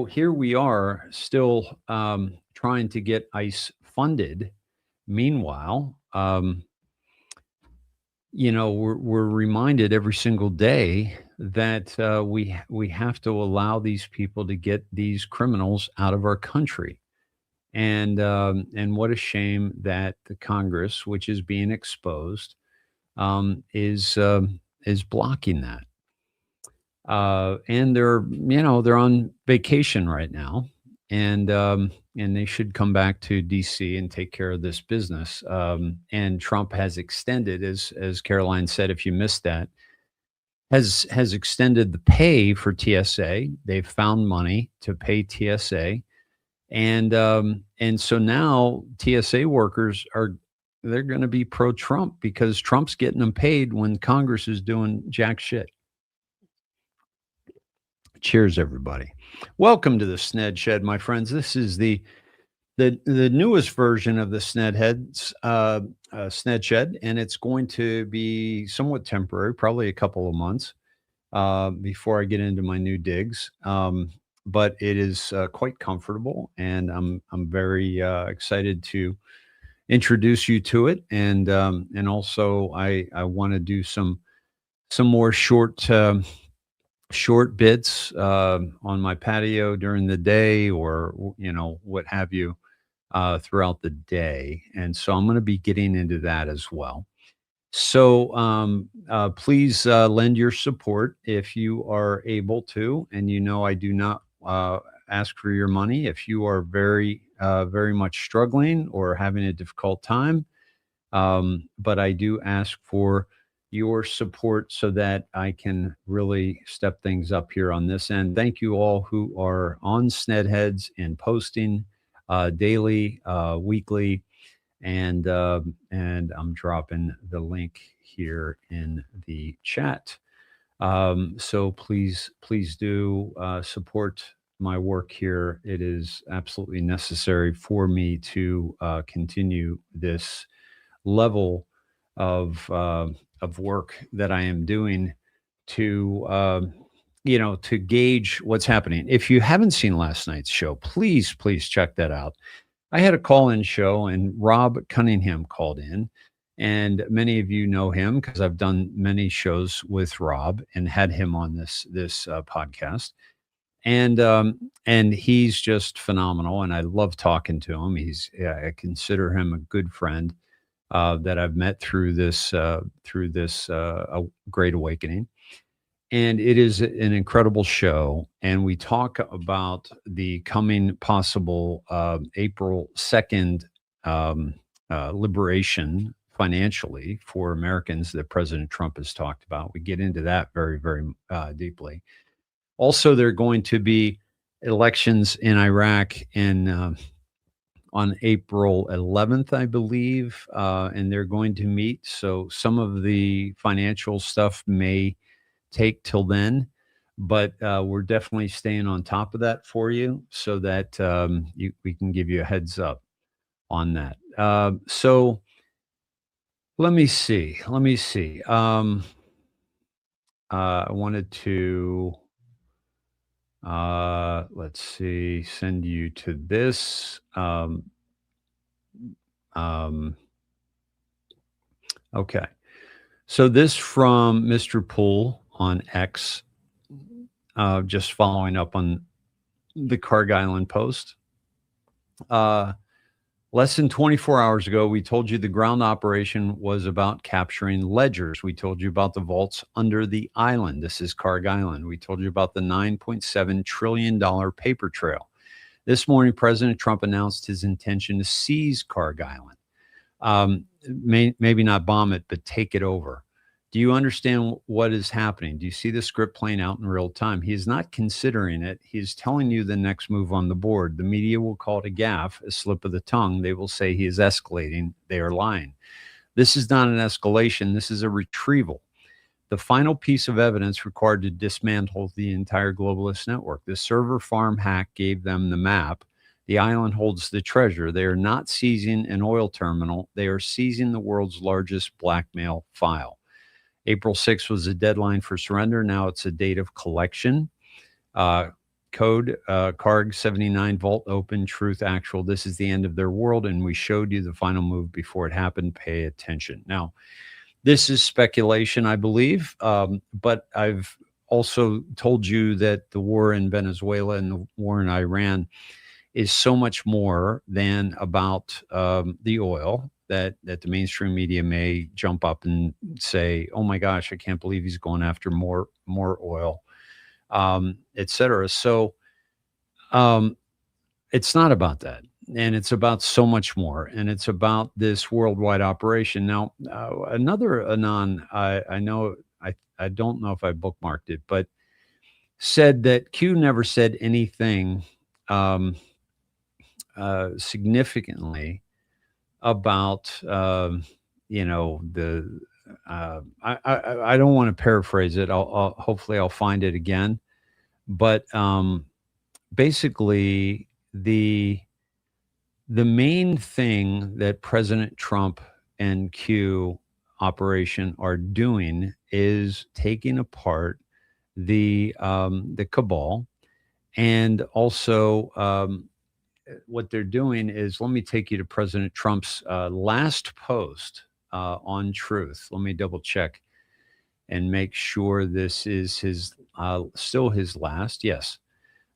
here we are still trying to get ICE funded. Meanwhile, we're reminded every single day that we have to allow these people to get these criminals out of our country. And what a shame that the Congress, which is being exposed, is blocking that. And they're on vacation right now, and they should come back to DC and take care of this business. And Trump has extended, as Caroline said, if you missed that, has extended the pay for TSA. They've found money to pay TSA, and so now TSA workers they're going to be pro-Trump because Trump's getting them paid when Congress is doing jack shit. Cheers, everybody. Welcome to the Sned Shed, my friends. This is the newest version of the Snedheads Sned Shed, and it's going to be somewhat temporary, probably a couple of months before I get into my new digs. But it is quite comfortable, and I'm very excited to introduce you to it, and also I want to do some more short bits on my patio during the day, or what have you, throughout the day. And so I'm going to be getting into that as well. So please lend your support if you are able to. And I do not ask for your money if you are very much struggling or having a difficult time, but I do ask for your support so that I can really step things up here on this end. Thank you all who are on Snedheads and posting daily, weekly, and I'm dropping the link here in the chat. So please do support my work here. It is absolutely necessary for me to continue this level of work that I am doing to gauge what's happening. If you haven't seen last night's show, please check that out. I had a call-in show, and Rob Cunningham called in, and many of you know him because I've done many shows with Rob and had him on this podcast. And he's just phenomenal, and I love talking to him. I consider him a good friend that I've met through this Great Awakening. And it is an incredible show. And we talk about the coming possible April 2nd liberation financially for Americans that President Trump has talked about. We get into that very, very deeply. Also, there are going to be elections in Iraq on April 11th, I believe, and they're going to meet. So some of the financial stuff may take till then, but we're definitely staying on top of that for you so that we can give you a heads up on that. So let me see. I wanted to, let's see, send you to this. Okay. So this from Mr. Poole on X, just following up on the Carg Island post. Less than 24 hours ago, we told you the ground operation was about capturing ledgers. We told you about the vaults under the island. This is Carg Island. We told you about the $9.7 trillion paper trail. This morning, President Trump announced his intention to seize Kharg Island. Maybe not bomb it, but take it over. Do you understand what is happening? Do you see the script playing out in real time? He is not considering it. He's telling you the next move on the board. The media will call it a gaffe, a slip of the tongue. They will say he is escalating. They are lying. This is not an escalation. This is a retrieval. The final piece of evidence required to dismantle the entire globalist network. The server farm hack gave them the map. The island holds the treasure. They are not seizing an oil terminal. They are seizing the world's largest blackmail file. April 6th was the deadline for surrender. Now it's a date of collection. Code Kharg 79, vault open, truth actual. This is the end of their world, and we showed you the final move before it happened. Pay attention. Now, this is speculation, I believe, but I've also told you that the war in Venezuela and the war in Iran is so much more than about the oil. That the mainstream media may jump up and say, "Oh my gosh, I can't believe he's going after more oil," etc. So it's not about that, and it's about so much more, and it's about this worldwide operation. Now, another anon, I know, I don't know if I bookmarked it, but said that Q never said anything significantly about I don't want to paraphrase it. I'll hopefully I'll find it again, but basically the main thing that President Trump and Q operation are doing is taking apart the cabal, and also what they're doing is, let me take you to President Trump's last post on Truth. Let me double check and make sure this is his still his last. Yes.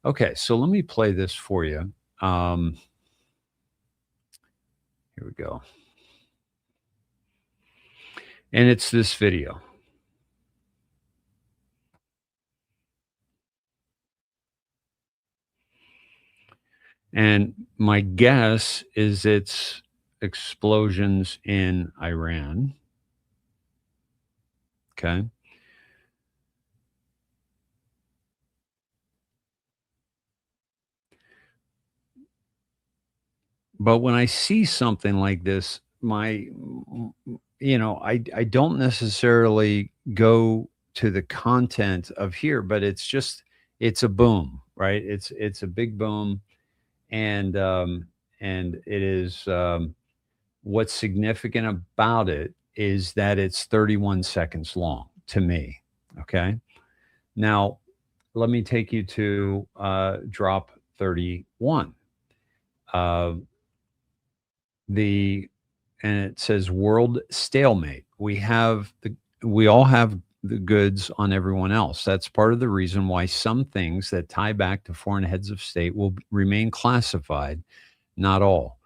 Okay, so let me play this for you. Here we go. And it's this video. And my guess is it's explosions in Iran. Okay. But when I see something like this, I don't necessarily go to the content of here, but it's a boom, right? It's a big boom. And it is what's significant about it is that it's 31 seconds long to me. Okay. Now, let me take you to drop 31. And it says world stalemate. We all have the goods on everyone else. That's part of the reason why some things that tie back to foreign heads of state will remain classified, not all.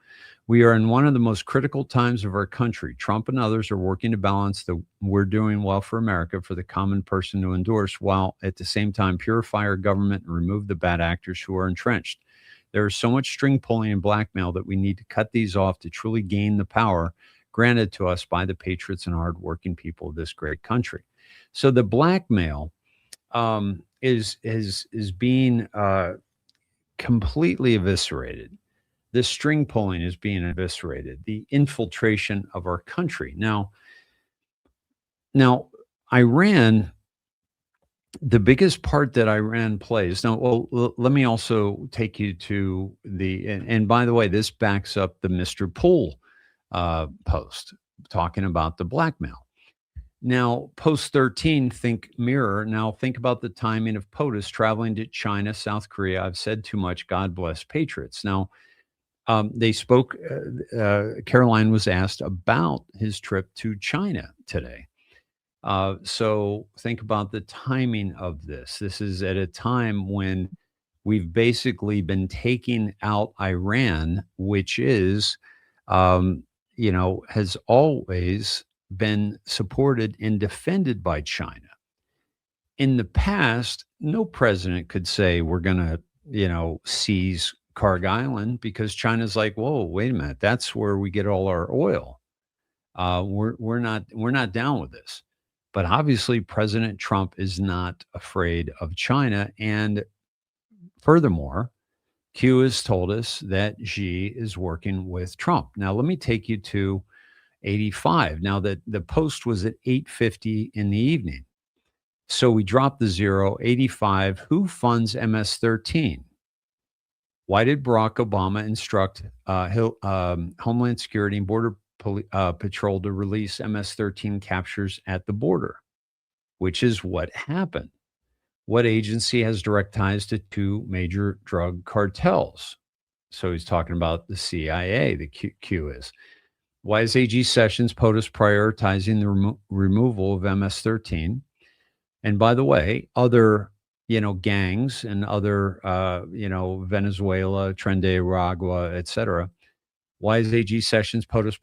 We are in one of the most critical times of our country. Trump and others are working to balance the "we're doing well for America" for the common person to endorse, while at the same time purify our government and remove the bad actors who are entrenched. There is so much string pulling and blackmail that we need to cut these off to truly gain the power granted to us by the patriots and hardworking people of this great country. So the blackmail is being completely eviscerated. The string pulling is being eviscerated. The infiltration of our country. Now, Iran, the biggest part that Iran plays. Now, well, let me also take you to and by the way, this backs up the Mr. Poole post talking about the blackmail. Now, post 13, think mirror. Now, think about the timing of POTUS traveling to China, South Korea. I've said too much. God bless patriots. Now, they spoke. Caroline was asked about his trip to China today. So think about the timing of this. This is at a time when we've basically been taking out Iran, which is, has always been supported and defended by China. In the past, no president could say we're going to, seize Kharg Island because China's like, whoa, wait a minute, that's where we get all our oil. We're not down with this. But obviously, President Trump is not afraid of China. And furthermore, Q has told us that Xi is working with Trump. Now, let me take you to 85. Now, that the post was at 8:50 in the evening. So we dropped the zero, 85. Who funds MS-13? Why did Barack Obama instruct Homeland Security and Border Patrol to release MS-13 captures at the border, which is what happened? What agency has direct ties to two major drug cartels? So he's talking about the CIA, the Q is. Why is AG Sessions POTUS prioritizing the removal of MS-13? And by the way, other, gangs and other, Venezuela, Trinidad, et cetera. Why is AG Sessions POTUS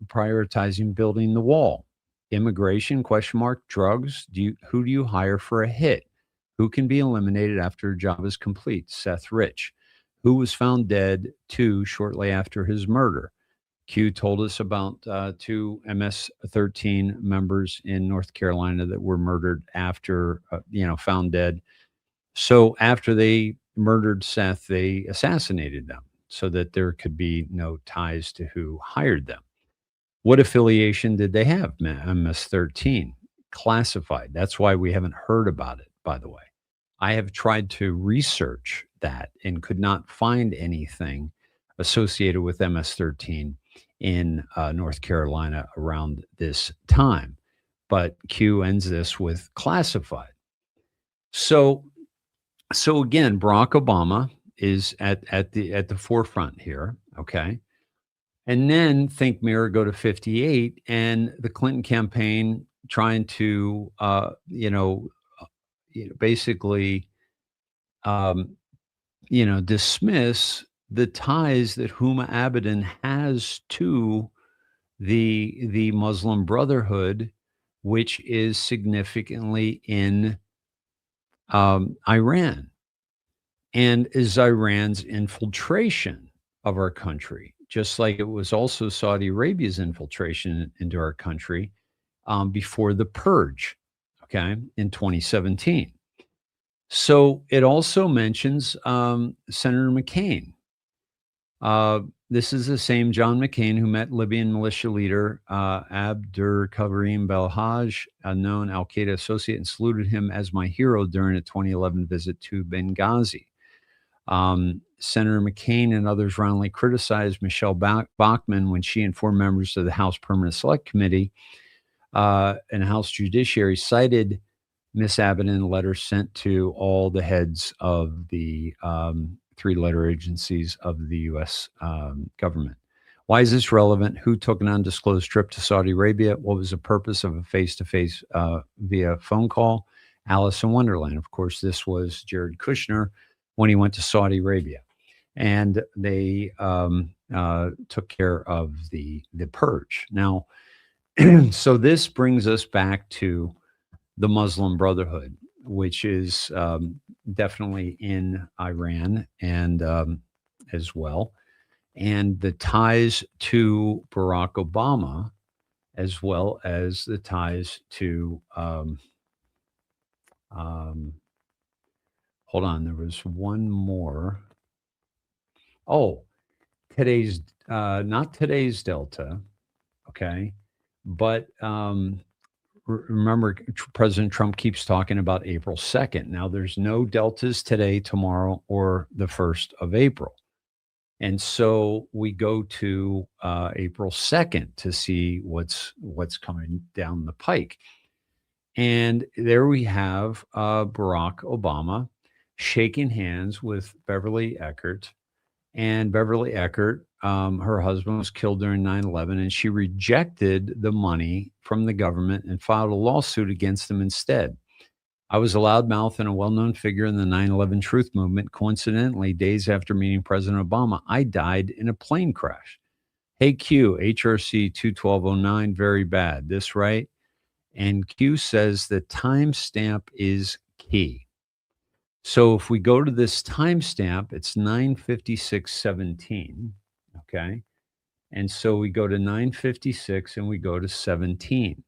prioritizing building the wall? Immigration, ? Drugs? Who do you hire for a hit? Who can be eliminated after a job is complete? Seth Rich. Who was found dead, shortly after his murder? Q told us about two MS-13 members in North Carolina that were murdered after, found dead. So after they murdered Seth, they assassinated them so that there could be no ties to who hired them. What affiliation did they have? MS-13, classified. That's why we haven't heard about it, by the way. I have tried to research that and could not find anything associated with MS-13 in North Carolina around this time. But Q ends this with classified. So again, Barack Obama is at the forefront here, okay? And then think mirror, go to 58, and the Clinton campaign trying to basically dismiss the ties that Huma Abedin has to the Muslim Brotherhood, which is significantly in Iran, and is Iran's infiltration of our country, just like it was also Saudi Arabia's infiltration into our country before the purge, okay, in 2017. So it also mentions Senator McCain. This is the same John McCain who met Libyan militia leader Abdur Karim Belhaj, a known al-Qaeda associate, and saluted him as my hero during a 2011 visit to Benghazi. Senator McCain and others roundly criticized Michelle Bachmann when she informed members of the House Permanent Select Committee and House Judiciary cited Miss Abedin letters sent to all the heads of the three-letter agencies of the U.S. Government. Why is this relevant? Who took an undisclosed trip to Saudi Arabia? What was the purpose of a face-to-face via phone call? Alice in Wonderland. Of course, this was Jared Kushner when he went to Saudi Arabia. And they took care of the purge. Now, so this brings us back to the Muslim Brotherhood, which is definitely in Iran and as well, and the ties to Barack Obama, as well as the ties to hold on, there was one more. Oh, today's not today's Delta, okay, but remember, President Trump keeps talking about April 2nd. Now, there's no Deltas today, tomorrow, or the 1st of April. And so we go to April 2nd to see what's coming down the pike. And there we have Barack Obama shaking hands with Beverly Eckert. And Beverly Eckert, her husband was killed during 9/11, and she rejected the money from the government and filed a lawsuit against them instead. I was a loudmouth and a well-known figure in the 9/11 truth movement. Coincidentally, days after meeting President Obama, I died in a plane crash. Hey, Q, HRC 21209, very bad. This right? And Q says the timestamp is key. So if we go to this timestamp, it's 9:56:17. Okay. And so we go to 9:56 and we go to 17.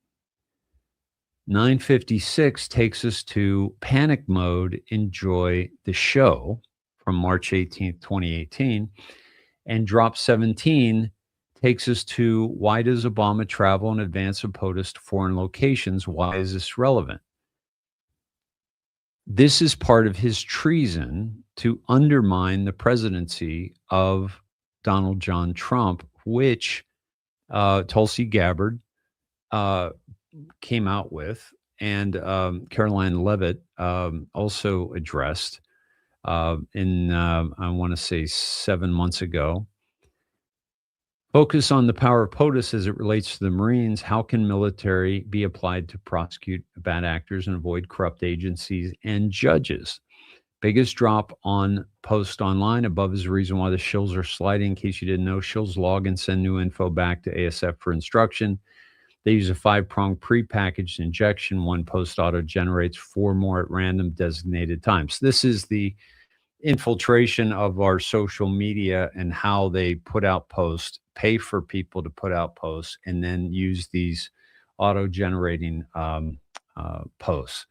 9:56 takes us to panic mode, enjoy the show from March 18th, 2018. And drop 17 takes us to why does Obama travel in advance of POTUS to foreign locations? Why is this relevant? This is part of his treason to undermine the presidency of Donald John Trump, which Tulsi Gabbard came out with, and Caroline Leavitt also addressed in, I want to say 7 months ago. Focus on the power of POTUS as it relates to the Marines. How can military be applied to prosecute bad actors and avoid corrupt agencies and judges? Biggest drop on post online above is the reason why the shills are sliding. In case you didn't know, shills log and send new info back to ASF for instruction. They use a 5-pronged prepackaged injection. One post auto generates 4 more at random designated times. This is the infiltration of our social media and how they put out posts, pay for people to put out posts, and then use these auto-generating posts.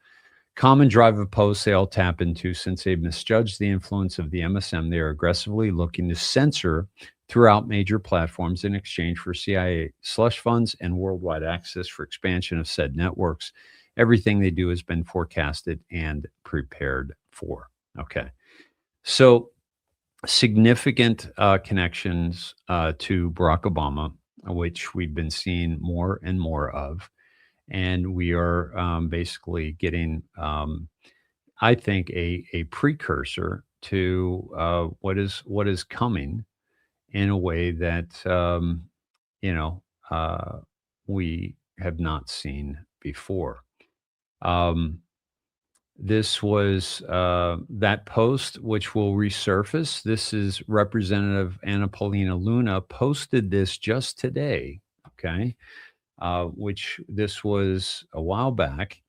Common drive of posts they all tap into. Since they've misjudged the influence of the MSM, they are aggressively looking to censor throughout major platforms in exchange for CIA slush funds and worldwide access for expansion of said networks. Everything they do has been forecasted and prepared for. Okay. So significant connections to Barack Obama, which we've been seeing more and more of. And we are basically getting, I think, a precursor to what is coming in a way that, we have not seen before. This was that post, which will resurface. This is Representative Anna Paulina Luna posted this just today, okay, which this was a while back,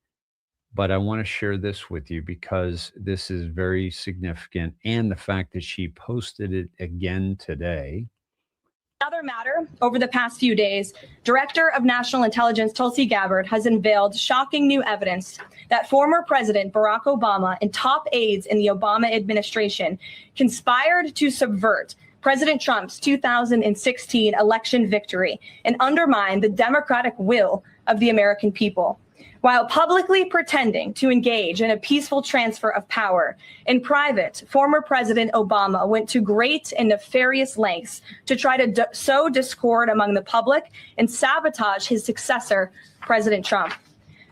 but I want to share this with you because this is very significant, and the fact that she posted it again today. Another matter, over the past few days, Director of National Intelligence Tulsi Gabbard has unveiled shocking new evidence that former President Barack Obama and top aides in the Obama administration conspired to subvert President Trump's 2016 election victory and undermine the democratic will of the American people. While publicly pretending to engage in a peaceful transfer of power, in private, former President Obama went to great and nefarious lengths to try to sow discord among the public and sabotage his successor, President Trump.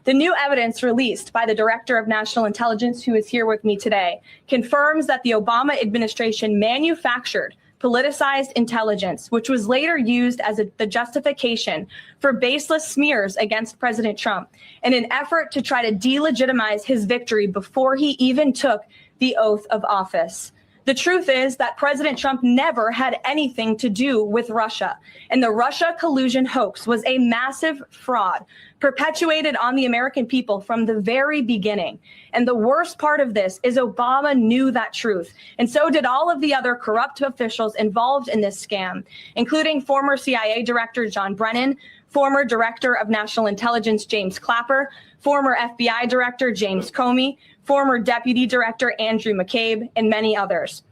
The new evidence released by the Director of National Intelligence, who is here with me today, confirms that the Obama administration manufactured politicized intelligence, which was later used as the justification for baseless smears against President Trump in an effort to try to delegitimize his victory before he even took the oath of office. The truth is that President Trump never had anything to do with Russia, and the Russia collusion hoax was a massive fraud perpetuated on the American people from the very beginning. And the worst part of this is Obama knew that truth, and so did all of the other corrupt officials involved in this scam, including former CIA Director John Brennan, former Director of National Intelligence James Clapper, former FBI Director James Comey, former Deputy Director Andrew McCabe, and many others.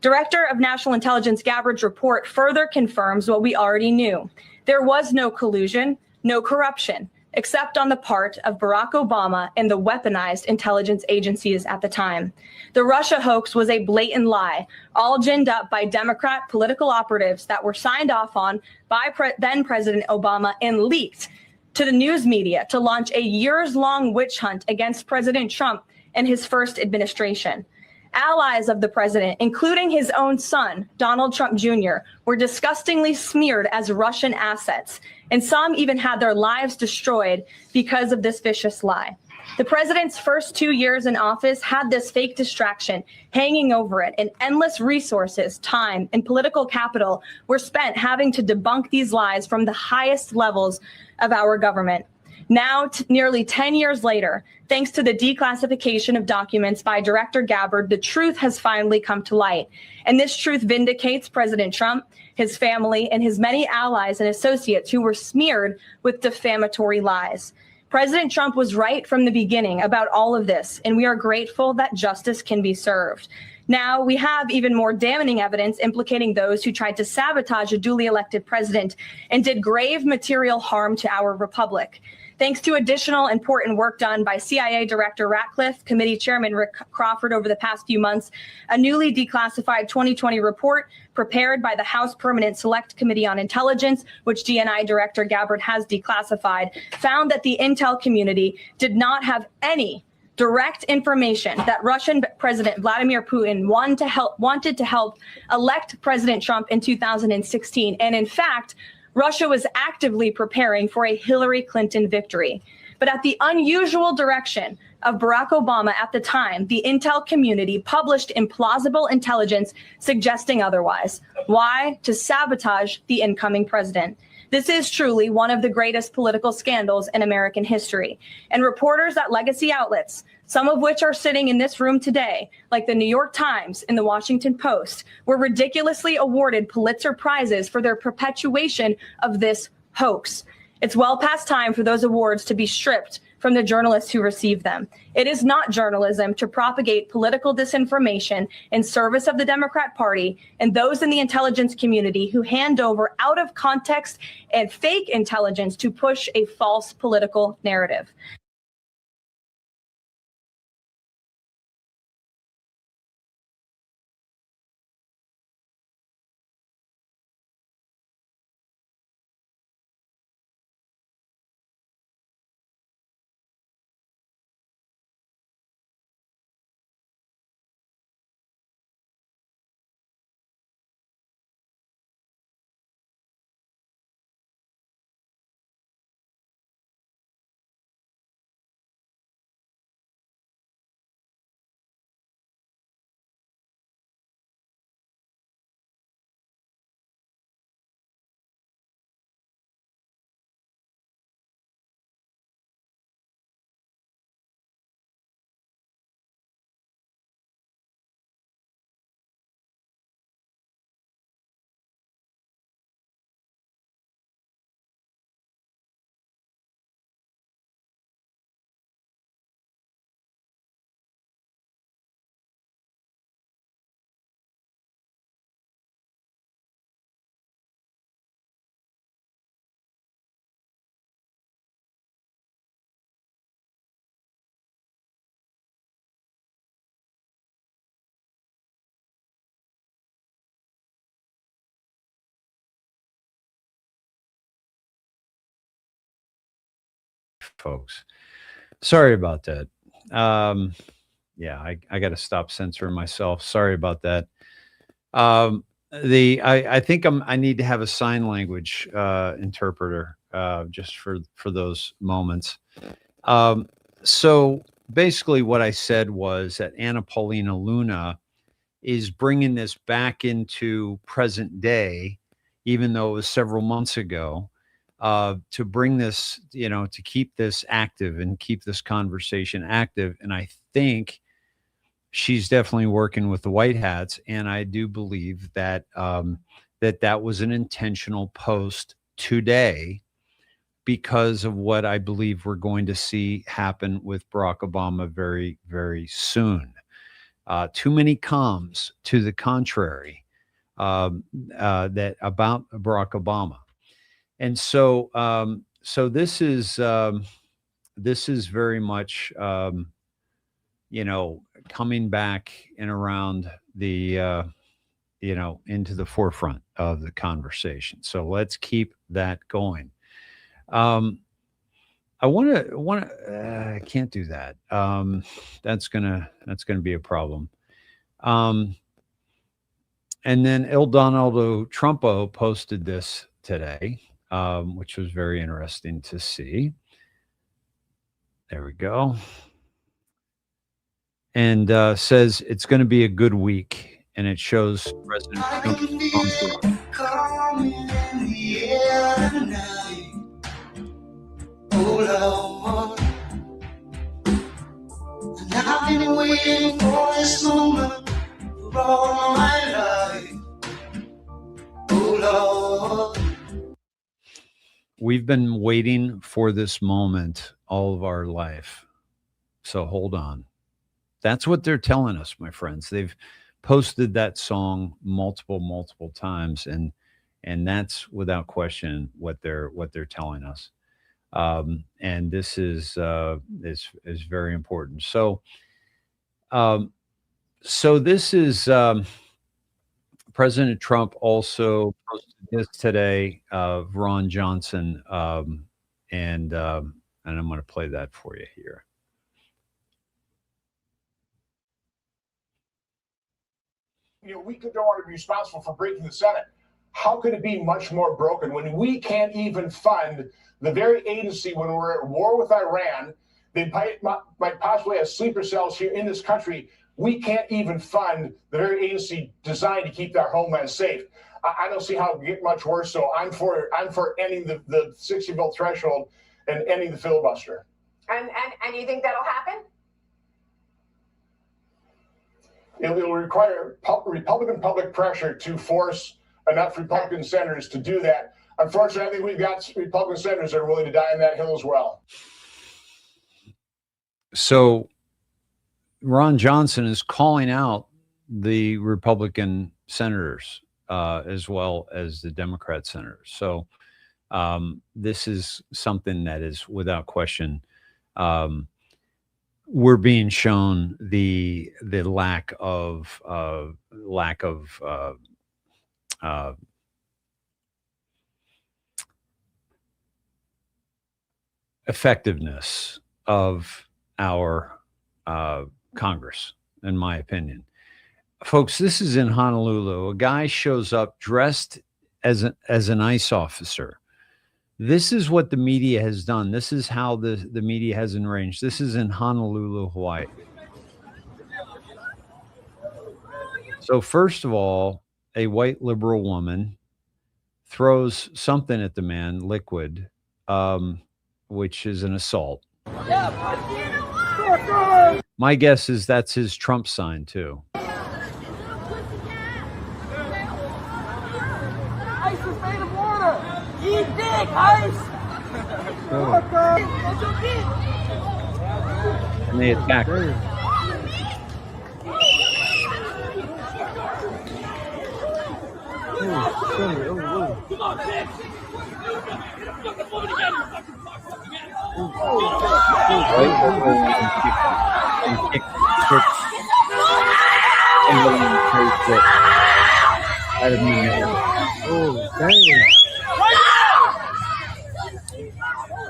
Director of National Intelligence Gabbard's report further confirms what we already knew. There was no collusion, no corruption, except on the part of Barack Obama and the weaponized intelligence agencies at the time. The Russia hoax was a blatant lie, all ginned up by Democrat political operatives that were signed off on by then President Obama and leaked to the news media to launch a years-long witch hunt against President Trump and his first administration. Allies of the president, including his own son, Donald Trump Jr., were disgustingly smeared as Russian assets, and some even had their lives destroyed because of this vicious lie. The president's first 2 years in office had this fake distraction hanging over it, and endless resources, time, and political capital were spent having to debunk these lies from the highest levels of our government. Now, nearly 10 years later, thanks to the declassification of documents by Director Gabbard, the truth has finally come to light. And this truth vindicates President Trump, his family, and his many allies and associates who were smeared with defamatory lies. President Trump was right from the beginning about all of this, and we are grateful that justice can be served. Now, we have even more damning evidence implicating those who tried to sabotage a duly elected president and did grave material harm to our republic. Thanks to additional important work done by CIA Director Ratcliffe, Committee Chairman Rick Crawford over the past few months, a newly declassified 2020 report prepared by the House Permanent Select Committee on Intelligence, which DNI Director Gabbard has declassified, found that the intel community did not have any direct information that Russian President Vladimir Putin wanted to help elect President Trump in 2016. And in fact, Russia was actively preparing for a Hillary Clinton victory. But at the unusual direction of Barack Obama at the time, the intel community published implausible intelligence suggesting otherwise. Why? To sabotage the incoming president. This is truly one of the greatest political scandals in American history. And reporters at legacy outlets, some of which are sitting in this room today, like the New York Times and the Washington Post, were ridiculously awarded Pulitzer Prizes for their perpetuation of this hoax. It's well past time for those awards to be stripped from the journalists who receive them. It is not journalism to propagate political disinformation in service of the Democrat Party and those in the intelligence community who hand over out of context and fake intelligence to push a false political narrative. Folks, sorry about that. Yeah, I got to stop censoring myself. Sorry about that. I think I need to have a sign language interpreter just for those moments. So basically, what I said was that Anna Paulina Luna is bringing this back into present day, even though it was several months ago. To bring this, to keep this active and keep this conversation active. And I think she's definitely working with the White Hats. And I do believe that that was an intentional post today because of what I believe we're going to see happen with Barack Obama very, very soon. Too many comms to the contrary that about Barack Obama. And so, so this is very much, coming back and around the, into the forefront of the conversation. So let's keep that going. I I can't do that. That's gonna be a problem. And then El Donaldo Trumpo posted this today. Which was very interesting to see. There we go. And says it's going to be a good week. And it shows President Trump. Lord, and I've been waiting for this moment for all my life. Oh Lord. We've been waiting for this moment all of our life. So hold on. That's what they're telling us, my friends. They've posted that song multiple times, and that's without question what they're telling us. And this is very important. So this is President Trump also posted this today of Ron Johnson, and I'm going to play that for you here. We don't want to be responsible for breaking the Senate. How could it be much more broken when we can't even fund the very agency when we're at war with Iran? They might possibly have sleeper cells here in this country. We can't even fund the very agency designed to keep our homeland safe. I don't see how it can get much worse. So I'm for ending the 60-vote threshold and ending the filibuster. And you think that'll happen? It will require Republican public pressure to force enough Republican senators to do that. Unfortunately, I think we've got Republican senators that are willing to die on that hill as well. So Ron Johnson is calling out the Republican senators as well as the Democrat senators. So this is something that is without question. We're being shown the lack of effectiveness of our Congress, in my opinion. Folks, this is in Honolulu. A guy shows up dressed as an ICE officer. This is what the media has done. This is how the media has arranged. This is in Honolulu, Hawaii. So first of all, a white liberal woman throws something at the man, liquid, which is an assault. My guess is that's his Trump sign too. ICE is made of water. Eat dick, ICE. And they attack her. Come on, bitch.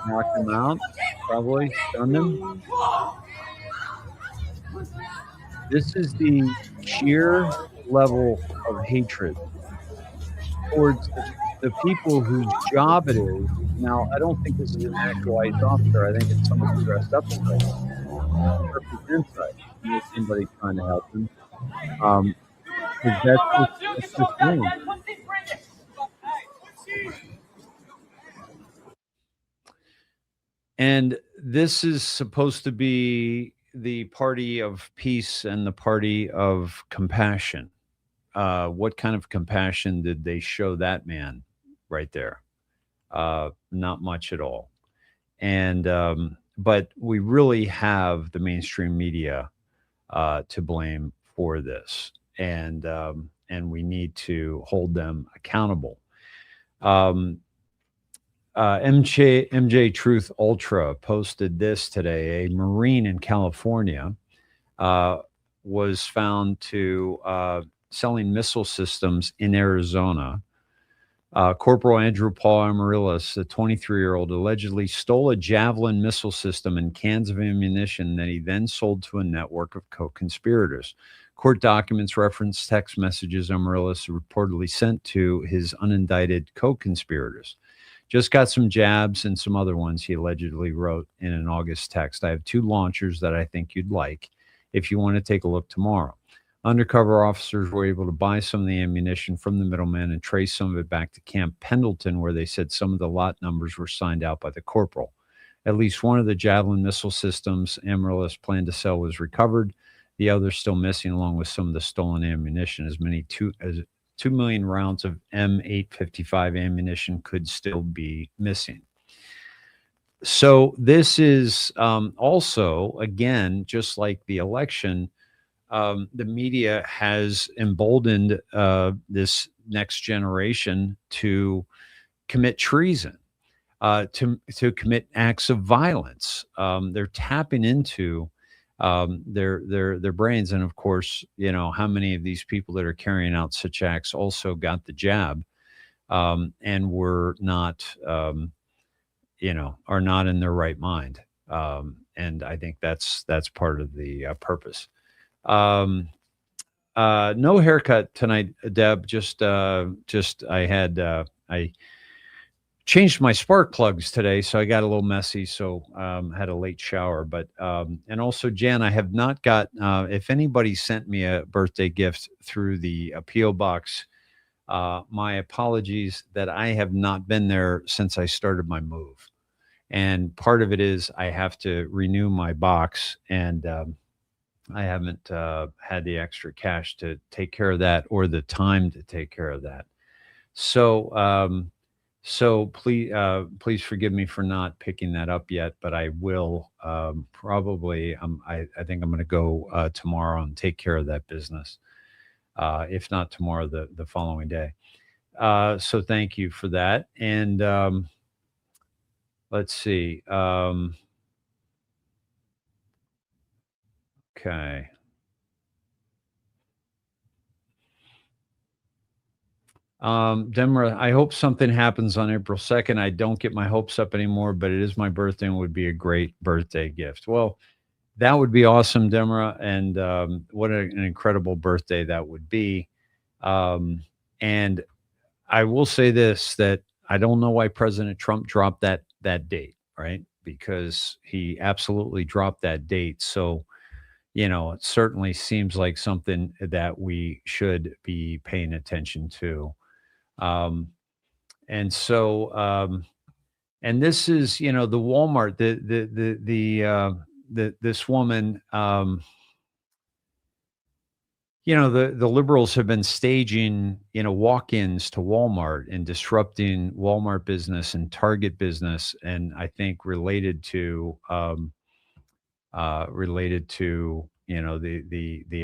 Knocked him out, probably stunned him. This is the sheer level of hatred towards the people whose job it is. Now, I don't think this is an actual ICE officer. I think it's somebody dressed up as ICE. Inside. There's somebody trying to help him. That's just wrong. And this is supposed to be the party of peace and the party of compassion. What kind of compassion did they show that man right there? Not much at all. And but we really have the mainstream media to blame for this, and we need to hold them accountable. MJ Truth Ultra posted this today. A Marine in California was found to selling missile systems in Arizona. Corporal Andrew Paul Amaryllis, a 23-year-old, allegedly stole a Javelin missile system and cans of ammunition that he then sold to a network of co-conspirators. Court documents reference text messages Amaryllis reportedly sent to his unindicted co-conspirators. Just got some jabs and some other ones, he allegedly wrote in an August text. I have 2 launchers that I think you'd like if you want to take a look tomorrow. Undercover officers were able to buy some of the ammunition from the middleman and trace some of it back to Camp Pendleton, where they said some of the lot numbers were signed out by the corporal. At least one of the Javelin missile systems Amaryllis planned to sell was recovered. The other still missing, along with some of the stolen ammunition. As many as 2 million rounds of M855 ammunition could still be missing. So this is also, again, just like the election, the media has emboldened this next generation to commit treason, to commit acts of violence. They're tapping into their brains, and of course, how many of these people that are carrying out such acts also got the jab, and were not, are not in their right mind. And I think that's part of the purpose. No haircut tonight, Deb. Just I changed my spark plugs today, so I got a little messy. So had a late shower, but and also Jan, I have not got. If anybody sent me a birthday gift through the PO box, my apologies that I have not been there since I started my move, and part of it is I have to renew my box, and I haven't had the extra cash to take care of that or the time to take care of that. So, so please forgive me for not picking that up yet, but I will probably. I think I'm going to go tomorrow and take care of that business. If not tomorrow, the following day. So thank you for that. And let's see. Okay. Demra, I hope something happens on April 2nd. I don't get my hopes up anymore, but it is my birthday and would be a great birthday gift. Well, that would be awesome, Demra. And what an incredible birthday that would be. And I will say this, that I don't know why President Trump dropped that date, right? Because he absolutely dropped that date. So, it certainly seems like something that we should be paying attention to. And so, and this is, the Walmart, this woman, the liberals have been staging, walk-ins to Walmart and disrupting Walmart business and Target business. And I think related to, the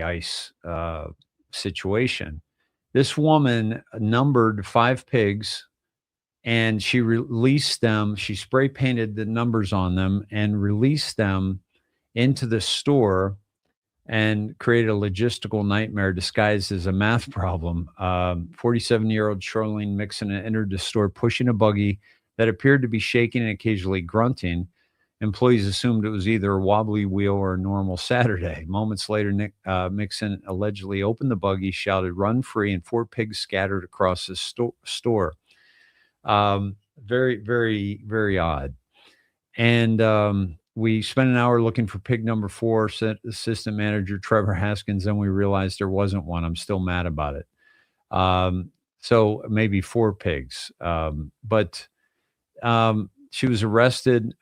ICE situation. This woman numbered 5 pigs, and she released them. She spray painted the numbers on them and released them into the store and created a logistical nightmare disguised as a math problem. 47-year-old Charlene Mixon entered the store pushing a buggy that appeared to be shaking and occasionally grunting. Employees assumed it was either a wobbly wheel or a normal Saturday. Moments later, Mixon allegedly opened the buggy, shouted, "Run free," and 4 pigs scattered across the store. Very, very, very odd. And we spent an hour looking for pig number 4, said assistant manager Trevor Haskins. Then we realized there wasn't one. I'm still mad about it. So maybe 4 pigs. But she was arrested.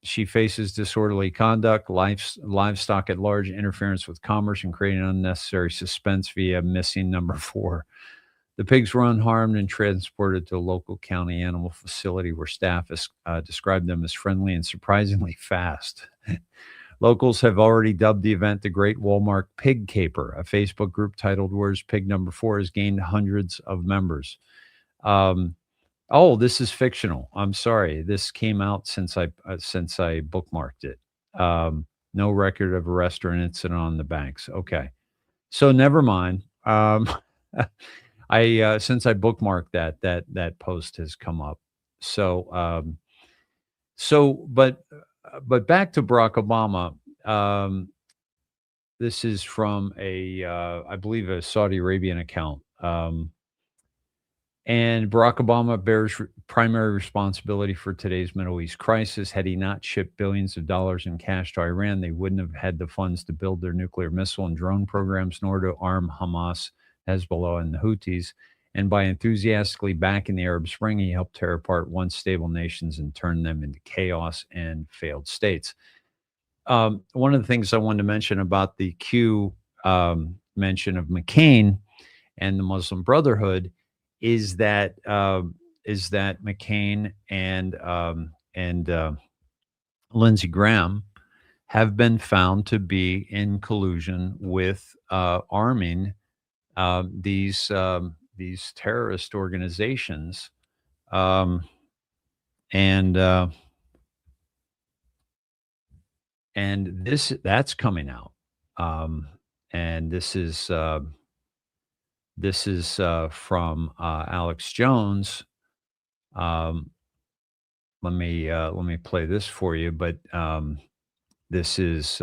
She faces disorderly conduct, livestock at large, interference with commerce, and creating unnecessary suspense via missing number 4. The pigs were unharmed and transported to a local county animal facility where staff has described them as friendly and surprisingly fast. Locals have already dubbed the event the Great Walmart Pig Caper. A Facebook group titled "Where's Pig Number 4" has gained hundreds of members. Oh, this is fictional. I'm sorry. This came out since I bookmarked it. No record of arrest or an incident on the banks. Okay, so never mind. I since I bookmarked that post has come up. So but back to Barack Obama. This is from I believe a Saudi Arabian account. And Barack Obama bears primary responsibility for today's Middle East crisis. Had he not shipped billions of dollars in cash to Iran, they wouldn't have had the funds to build their nuclear missile and drone programs, nor to arm Hamas, Hezbollah, and the Houthis. And by enthusiastically backing the Arab Spring, he helped tear apart once stable nations and turn them into chaos and failed states. One of the things I wanted to mention about the Q mention of McCain and the Muslim Brotherhood is that McCain and Lindsey Graham have been found to be in collusion with arming these terrorist organizations, and that's coming out, and this is from Alex Jones. Let me play this for you, but this is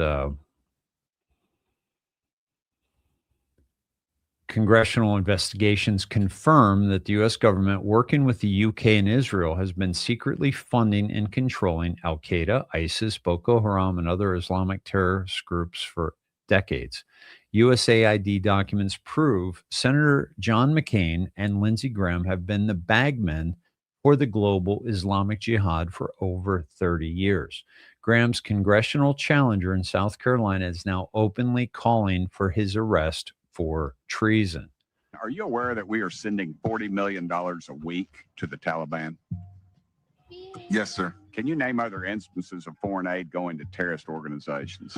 congressional investigations confirm that the U.S. government, working with the UK and Israel, has been secretly funding and controlling Al Qaeda, ISIS, Boko Haram, and other Islamic terrorist groups for decades. USAID documents prove Senator John McCain and Lindsey Graham have been the bagmen for the global Islamic Jihad for over 30 years. Graham's congressional challenger in South Carolina is now openly calling for his arrest for treason. Are you aware that we are sending $40 million a week to the Taliban? Yes, sir. Can you name other instances of foreign aid going to terrorist organizations?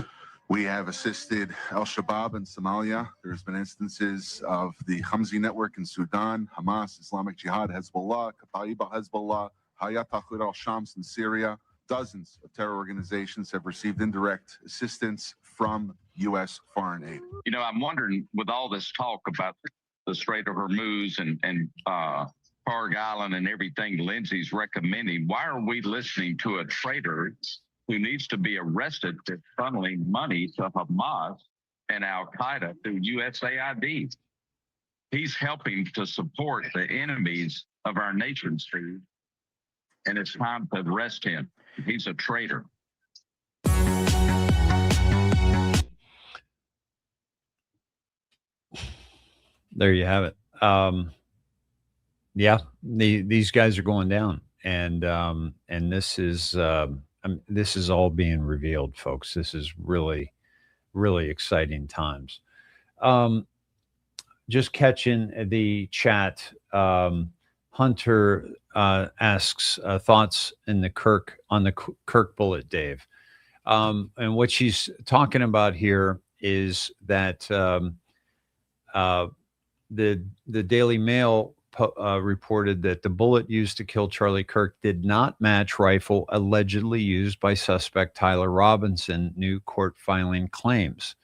We have assisted Al-Shabaab in Somalia. There's been instances of the Hamzi network in Sudan, Hamas, Islamic Jihad, Hezbollah, Kataib al-Hezbollah, Hayat Tahrir al-Shams in Syria. Dozens of terror organizations have received indirect assistance from U.S. foreign aid. You know, I'm wondering, with all this talk about the Strait of Hormuz and Parg Island and everything Lindsey's recommending, why are we listening to a traitor who needs to be arrested for funneling money to Hamas and Al-Qaeda through USAID? He's helping to support the enemies of our nation, Steve, and it's time to arrest him. He's a traitor. There you have it. Yeah, these guys are going down, and this is all being revealed, folks. This is really, really exciting times. Just catching the chat. Hunter asks thoughts in the Kirk bullet, Dave. And what she's talking about here is that the Daily Mail reported that the bullet used to kill Charlie Kirk did not match rifle allegedly used by suspect Tyler Robinson, new court filing claims.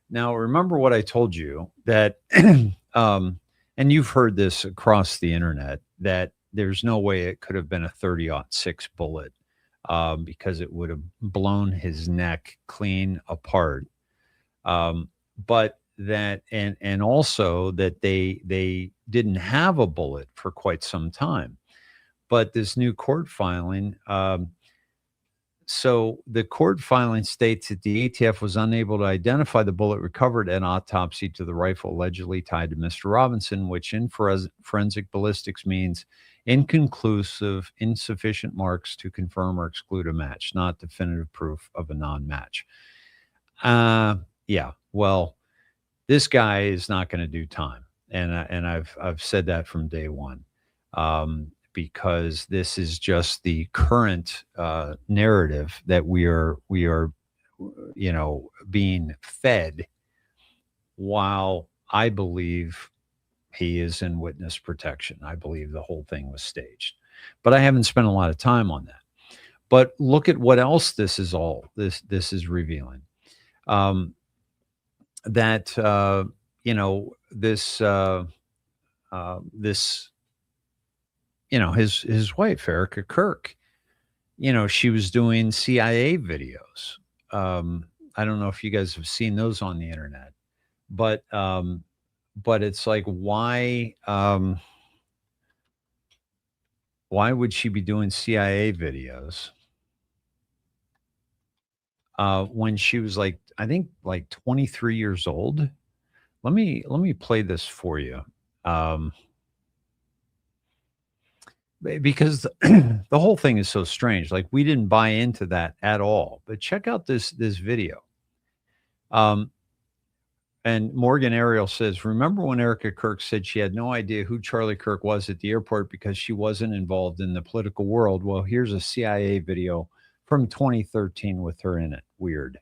Now, remember what I told you, that, and you've heard this across the internet, that there's no way it could have been a 30-06 bullet because it would have blown his neck clean apart. But that, and also that they didn't have a bullet for quite some time. But this new court filing, so the court filing states that the ATF was unable to identify the bullet recovered at autopsy to the rifle allegedly tied to Mr. Robinson, which in forensic ballistics means inconclusive, insufficient marks to confirm or exclude a match, not definitive proof of a non-match. Yeah, well, this guy is not going to do time, and I've said that from day one. Because this is just the current narrative that we are, being fed, while I believe he is in witness protection. I believe the whole thing was staged, but I haven't spent a lot of time on that. But look at what else this is is revealing. His wife, Erica Kirk, she was doing CIA videos. I don't know if you guys have seen those on the internet, but it's like, why would she be doing CIA videos when she was I think 23 years old? Let me play this for you. because the whole thing is so strange. Like, we didn't buy into that at all. But check out this video. And Morgan Ariel says, remember when Erica Kirk said she had no idea who Charlie Kirk was at the airport because she wasn't involved in the political world? Well, here's a CIA video from 2013 with her in it. Weird.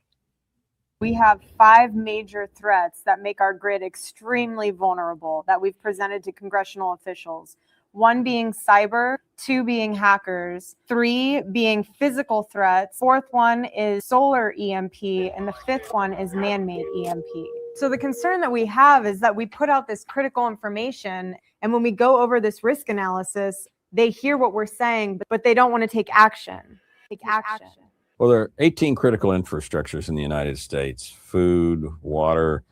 We have 5 major threats that make our grid extremely vulnerable that we've presented to congressional officials. 1 being cyber, 2 being hackers, 3 being physical threats, 4th one is solar EMP, and the 5th one is man-made EMP. So the concern that we have is that we put out this critical information, and when we go over this risk analysis, they hear what we're saying, but they don't want to take action. Well, there are 18 critical infrastructures in the United States: food, water,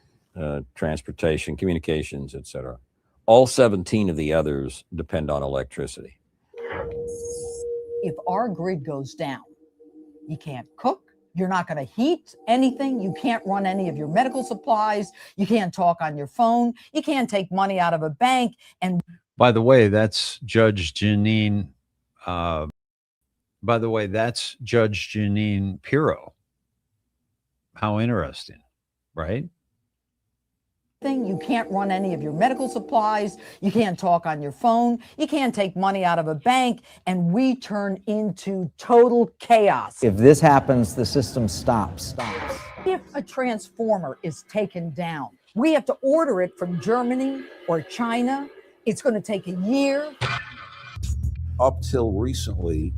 transportation, communications, etc. All 17 of the others depend on electricity. If our grid goes down, you can't cook, you're not going to heat anything, you can't run any of your medical supplies, you can't talk on your phone, you can't take money out of a bank. And by the way, that's Judge Janine. By the way, that's Judge Janine Pirro. How interesting, right? you can't run any of your medical supplies, you can't talk on your phone, you can't take money out of a bank, and we turn into total chaos. If this happens, the system stops. If a transformer is taken down, we have to order it from Germany or China. It's going to take a year. Up till recently,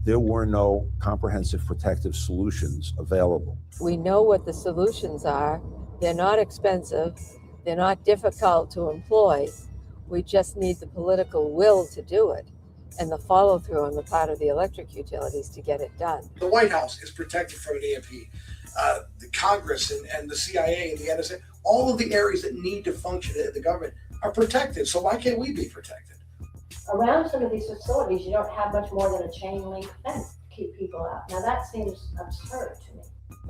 there were no comprehensive protective solutions available. We know what the solutions are. They're not expensive. They're not difficult to employ. We just need the political will to do it and the follow through on the part of the electric utilities to get it done. The White House is protected from an EMP. The Congress and the CIA and the NSA, all of the areas that need to function in the government are protected. So why can't we be protected? Around some of these facilities, you don't have much more than a chain link fence to keep people out. Now that seems absurd to me.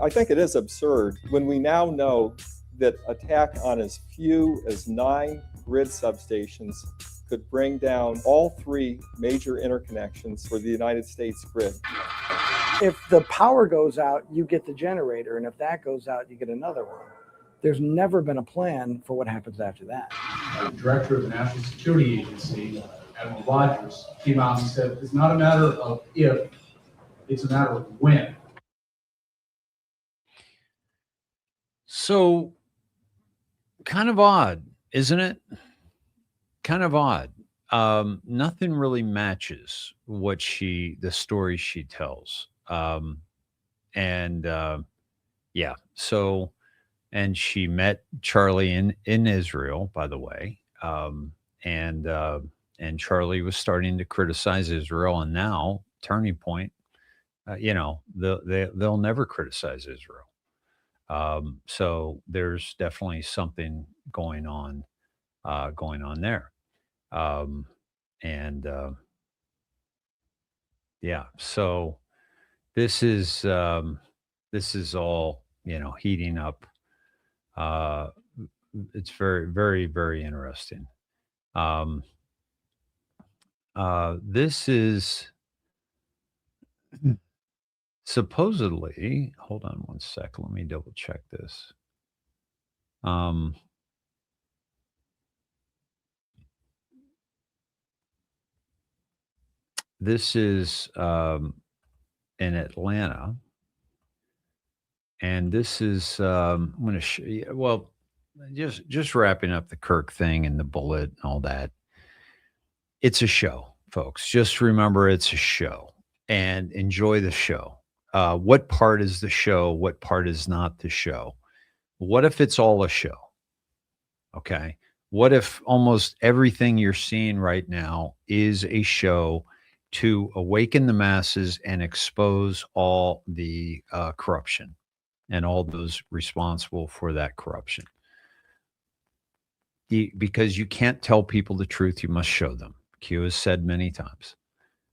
I think it is absurd when we now know that attack on as few as 9 grid substations could bring down all 3 major interconnections for the United States grid. If the power goes out, you get the generator, and if that goes out, you get another one. There's never been a plan for what happens after that. The director of the National Security Agency, Admiral Rogers, came out and said, it's not a matter of if, it's a matter of when. So, kind of odd, isn't it? Kind of odd. Nothing really matches what the story she tells. Yeah, so, and she met Charlie in Israel, by the way. And Charlie was starting to criticize Israel, and now, turning point, they'll never criticize Israel. So there's definitely something going on there. Yeah, so this is all, heating up. It's very, very, very interesting. This is supposedly, hold on one sec, let me double check this. This is in Atlanta, and this is I'm going to show you. Well, just wrapping up the Kirk thing and the bullet and all that. It's a show, folks. Just remember, it's a show, and enjoy the show. What part is the show? What part is not the show? What if it's all a show? Okay. What if almost everything you're seeing right now is a show to awaken the masses and expose all the corruption and all those responsible for that corruption? Because you can't tell people the truth, you must show them. Q has said many times.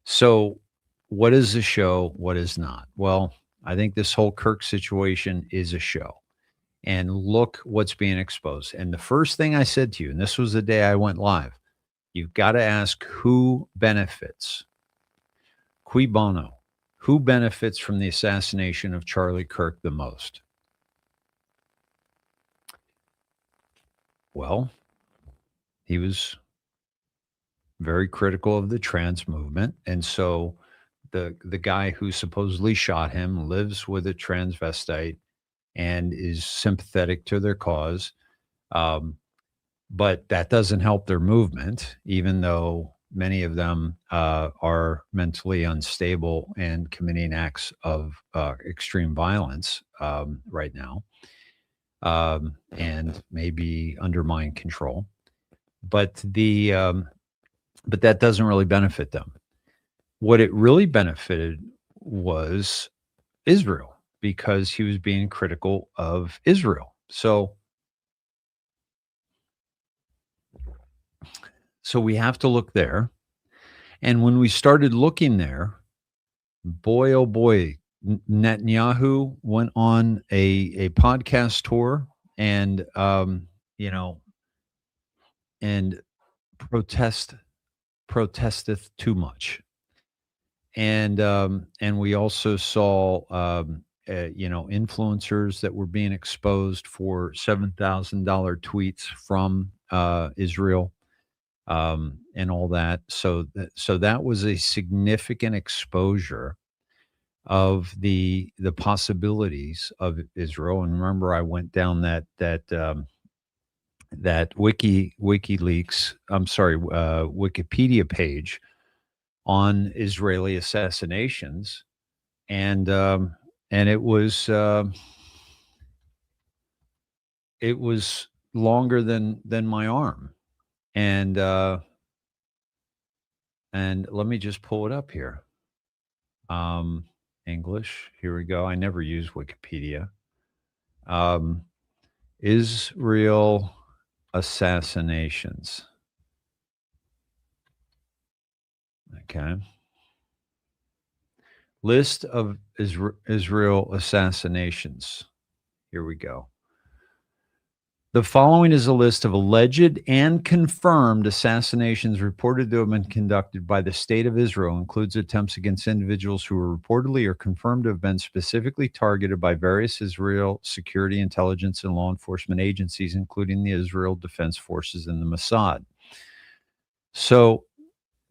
So what is a show? What is not? Well, I think this whole Kirk situation is a show. And look what's being exposed. And the first thing I said to you, and this was the day I went live, You've got to ask who benefits. Cui bono? Who benefits from the assassination of Charlie Kirk the most? Well, he was very critical of the trans movement. And so the guy who supposedly shot him lives with a transvestite and is sympathetic to their cause. But that doesn't help their movement, even though many of them are mentally unstable and committing acts of extreme violence right now, and maybe under mind control. But but that doesn't really benefit them. What it really benefited was Israel, because he was being critical of Israel. So we have to look there. And when we started looking there, boy, oh boy, Netanyahu went on a podcast tour and, and protesteth too much. And we also saw, influencers that were being exposed for $7,000 tweets from Israel. And all that. So that was a significant exposure of the possibilities of Israel. And remember, I went down that WikiLeaks, Wikipedia page on Israeli assassinations, and it was longer than my arm. And let me just pull it up here. English. Here we go. I never use Wikipedia. Israel assassinations. Okay. List of Israel assassinations. Here we go. The following is a list of alleged and confirmed assassinations reported to have been conducted by the State of Israel. Includes attempts against individuals who were reportedly or confirmed to have been specifically targeted by various Israel security, intelligence, and law enforcement agencies, including the Israel Defense Forces and the Mossad. So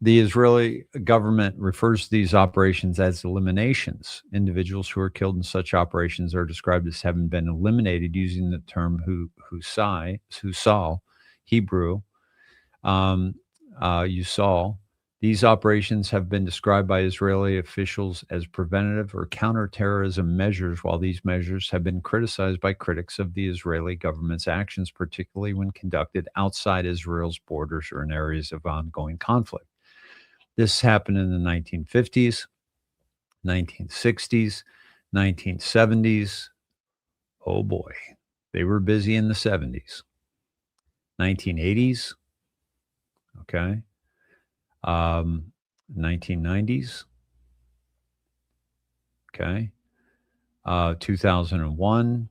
the Israeli government refers to these operations as eliminations. Individuals who are killed in such operations are described as having been eliminated using the term Husal, Hebrew, Yusal. These operations have been described by Israeli officials as preventative or counterterrorism measures, while these measures have been criticized by critics of the Israeli government's actions, particularly when conducted outside Israel's borders or in areas of ongoing conflict. This happened in the 1950s, 1960s, 1970s. Oh boy, they were busy in the 70s. 1980s, okay. 1990s, okay. 2001,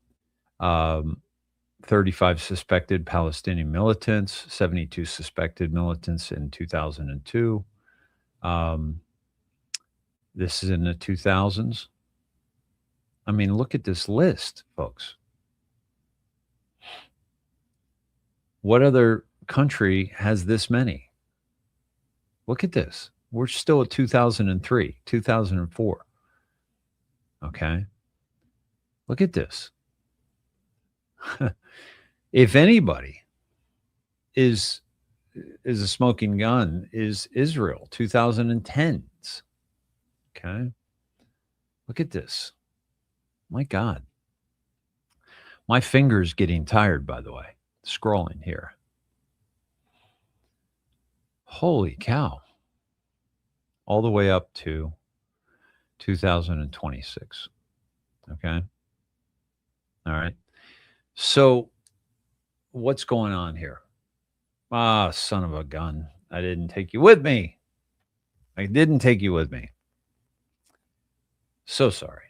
35 suspected Palestinian militants, 72 suspected militants in 2002. This is in the 2000s. I mean, look at this list, folks. What other country has this many? Look at this. We're still at 2003, 2004. Okay. Look at this. If anybody is a smoking gun, is Israel, 2010s. Okay. Look at this. My God. My finger's getting tired, by the way, scrolling here. Holy cow. All the way up to 2026. Okay. All right. So what's going on here? Ah, son of a gun. I didn't take you with me. I didn't take you with me. So sorry.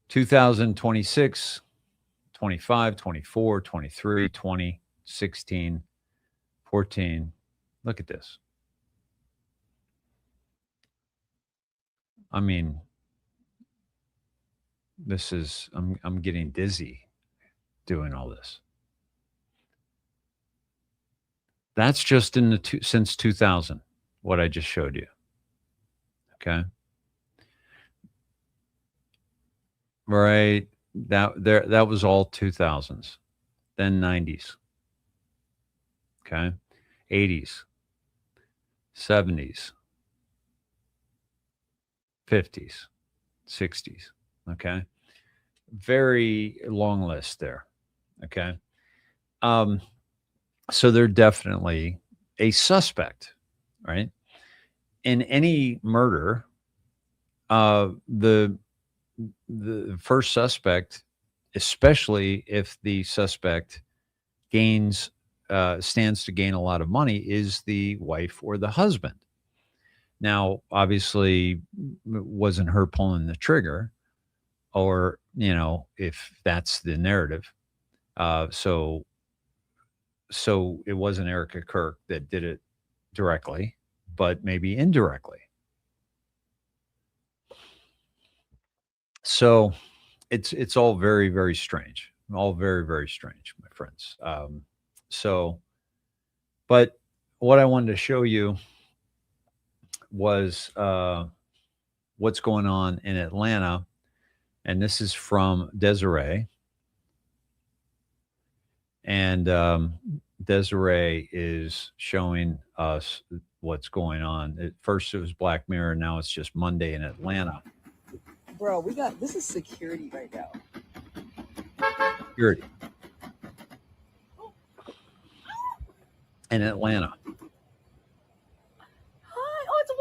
2026, 25, 24, 23, 20, 16, 14. Look at this. I mean, this is, I'm getting dizzy doing all this. That's just in the since 2000, what I just showed you. Okay. Right. That was all 2000s, then 90s. Okay. 80s, 70s, 50s, 60s. Okay. Very long list there. Okay. So they're definitely a suspect, right? In any murder, the first suspect, especially if the suspect stands to gain a lot of money, is the wife or the husband. Now, obviously, it wasn't her pulling the trigger, or if that's the narrative. So it wasn't Erica Kirk that did it directly, but maybe indirectly. So it's all very, very strange. All very, very strange, my friends. But what I wanted to show you was what's going on in Atlanta. And this is from Desiree. And Desiree is showing us what's going on. At first it was Black Mirror. Now it's just Monday in Atlanta. Bro, this is security right now. Security. In Atlanta. Hi, oh, it's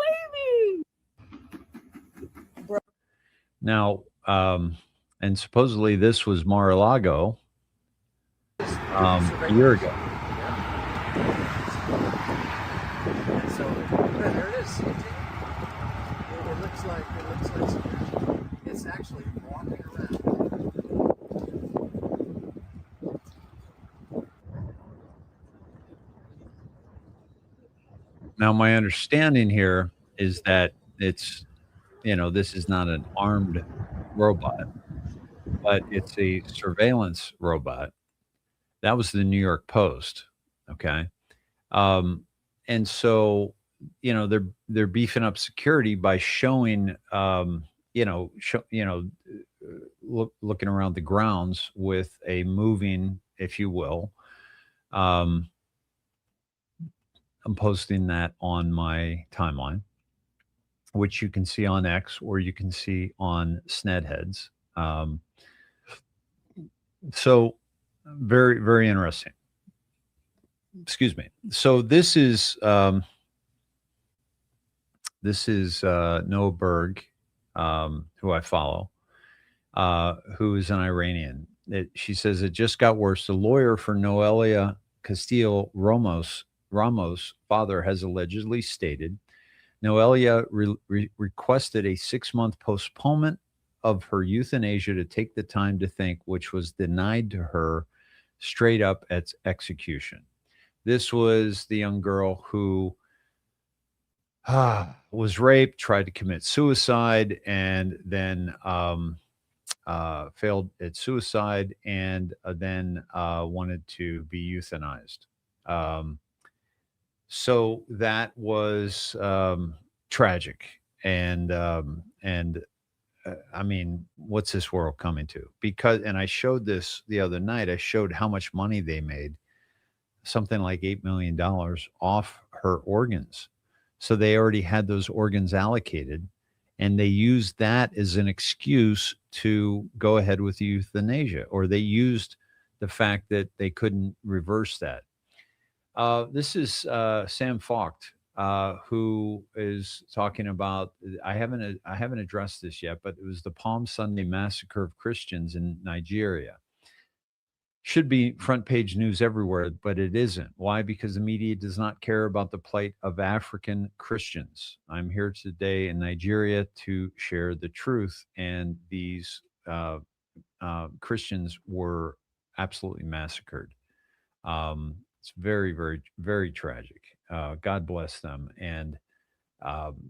waving. Bro. Now, and supposedly this was Mar-a-Lago a year ago. So there it is. It looks like it's actually walking around. Now, my understanding here is that it's, this is not an armed robot, but it's a surveillance robot. That was the New York Post. Okay. And so, they're beefing up security by showing, looking around the grounds with a moving, if you will. I'm posting that on my timeline, which you can see on X or you can see on Snedheads. So very, very interesting. Excuse me. So this is Noah Berg, who I follow, who is an Iranian. She says it just got worse. The lawyer for Noelia Castillo Ramos' father has allegedly stated Noelia requested a 6-month postponement of her euthanasia to take the time to think, which was denied to her straight up at execution. This was the young girl who was raped, tried to commit suicide, and then failed at suicide, and then wanted to be euthanized. So that was tragic. And I mean, what's this world coming to? And I showed this the other night. I showed how much money they made, something like $8 million off her organs. So they already had those organs allocated, and they used that as an excuse to go ahead with euthanasia, or they used the fact that they couldn't reverse that. This is Sam Vogt, who is talking about, I haven't addressed this yet, but it was the Palm Sunday massacre of Christians in Nigeria. Should be front page news everywhere, but it isn't. Why? Because the media does not care about the plight of African Christians. I'm here today in Nigeria to share the truth, and these Christians were absolutely massacred. It's very, very, very tragic. God bless them. And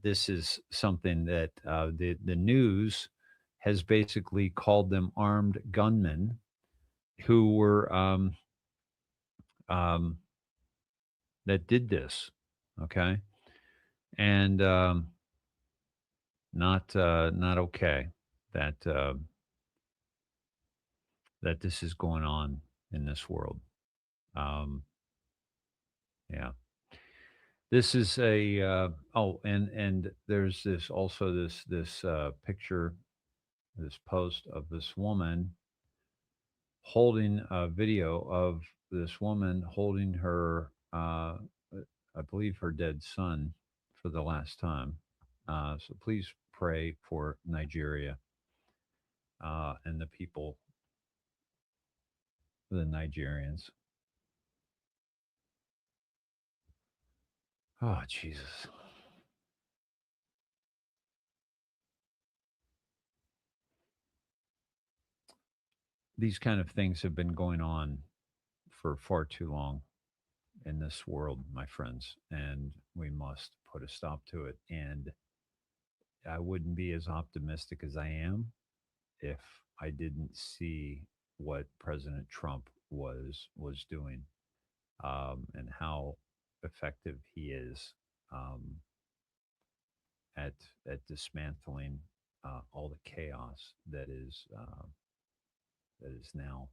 this is something that the news has basically called them armed gunmen who were that did this. Okay, and not okay that that this is going on in this world. Um, yeah. This is a and there's this also this picture, this post of this woman holding a video of this woman holding her I believe her dead son for the last time. So please pray for Nigeria and the people, the Nigerians. Oh Jesus. These kind of things have been going on for far too long in this world, my friends, and we must put a stop to it. And I wouldn't be as optimistic as I am if I didn't see what President Trump was doing, and how effective he is at dismantling all the chaos that is now.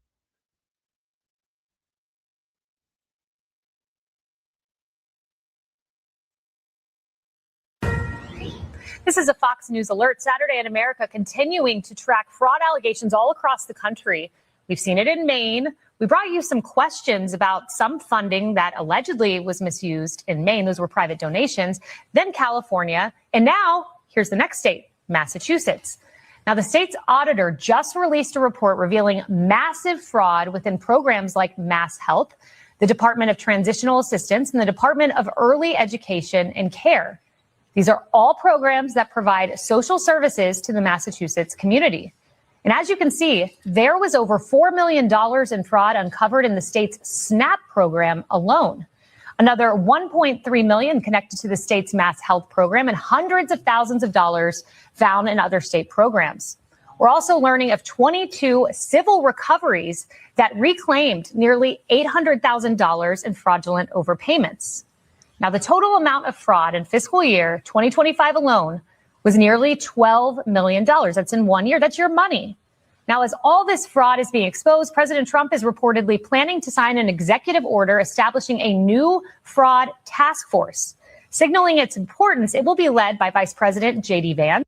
This is a Fox News alert. Saturday in America continuing to track fraud allegations all across the country. We've seen it in Maine. We brought you some questions about some funding that allegedly was misused in Maine. Those were private donations. Then California. And now here's the next state, Massachusetts. Now, the state's auditor just released a report revealing massive fraud within programs like Mass Health, the Department of Transitional Assistance, and the Department of Early Education and Care. These are all programs that provide social services to the Massachusetts community. And as you can see, there was over $4 million in fraud uncovered in the state's SNAP program alone. Another $1.3 million connected to the state's Mass Health program, and hundreds of thousands of dollars found in other state programs. We're also learning of 22 civil recoveries that reclaimed nearly $800,000 in fraudulent overpayments. Now, the total amount of fraud in fiscal year 2025 alone was nearly $12 million. That's in 1 year. That's your money. Now, as all this fraud is being exposed, President Trump is reportedly planning to sign an executive order establishing a new fraud task force. Signaling its importance, it will be led by Vice President J.D. Vance.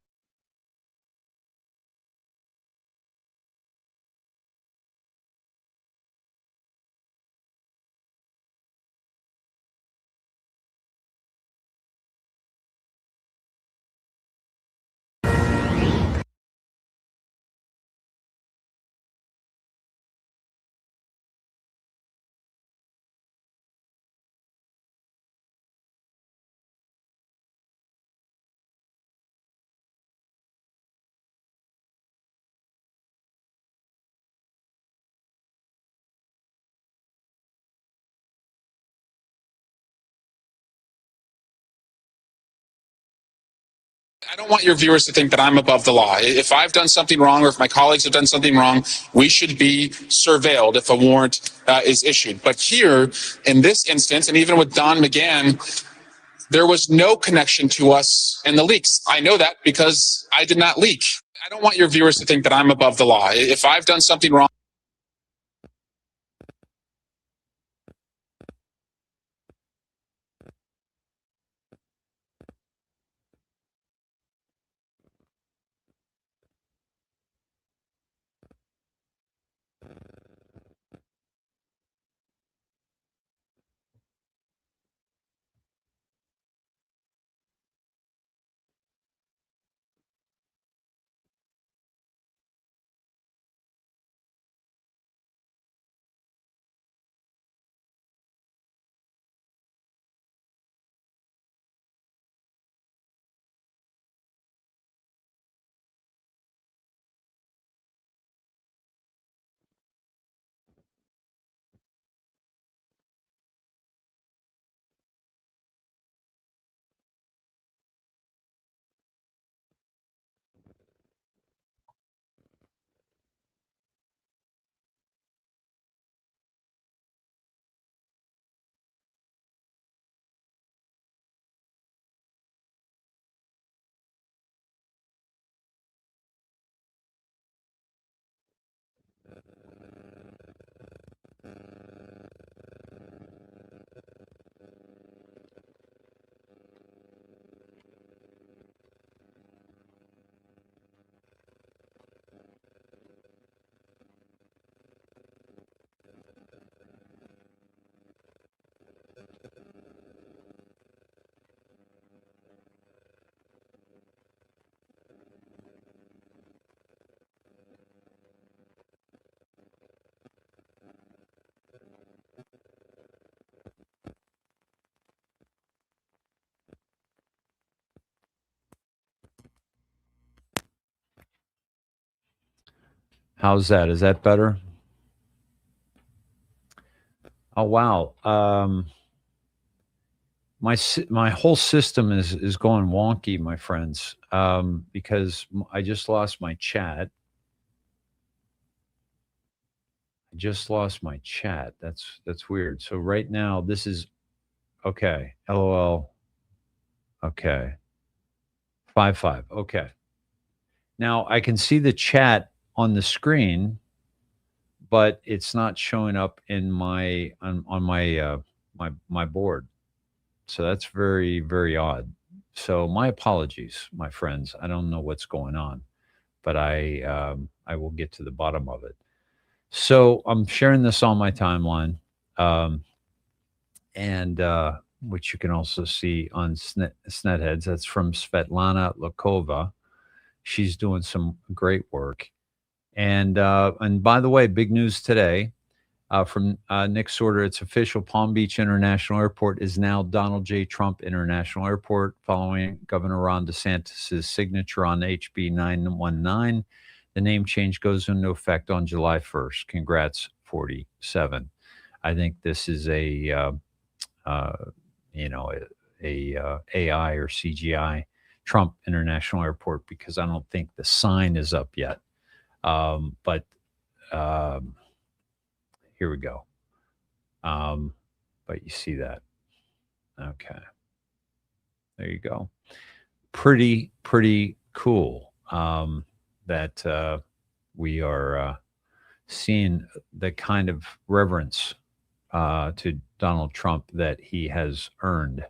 I don't want your viewers to think that I'm above the law. If I've done something wrong or if my colleagues have done something wrong, we should be surveilled if a warrant is issued. But here, in this instance, and even with Don McGahn, there was no connection to us in the leaks. I know that because I did not leak. I don't want your viewers to think that I'm above the law. If I've done something wrong, How's that? Is that better? Oh, wow. My whole system is going wonky, my friends, because I just lost my chat. That's weird. So right now, this is okay. LOL. Okay. 5-5. Okay. Now I can see the chat on the screen, but it's not showing up in my on my my board. So that's very, very odd. So my apologies, my friends. I don't know what's going on, but I will get to the bottom of it. So I'm sharing this on my timeline, and which you can also see on Snetheads. That's from Svetlana Lakova. She's doing some great work. And by the way, big news today from Nick Sorter. It's official. Palm Beach International Airport is now Donald J. Trump International Airport, following Governor Ron DeSantis' signature on HB 919. The name change goes into effect on July 1st. Congrats, 47. I think this is a AI or CGI Trump International Airport, because I don't think the sign is up yet. But here we go. But you see that. Okay. There you go. Pretty cool that we are seeing the kind of reverence to Donald Trump that he has earned.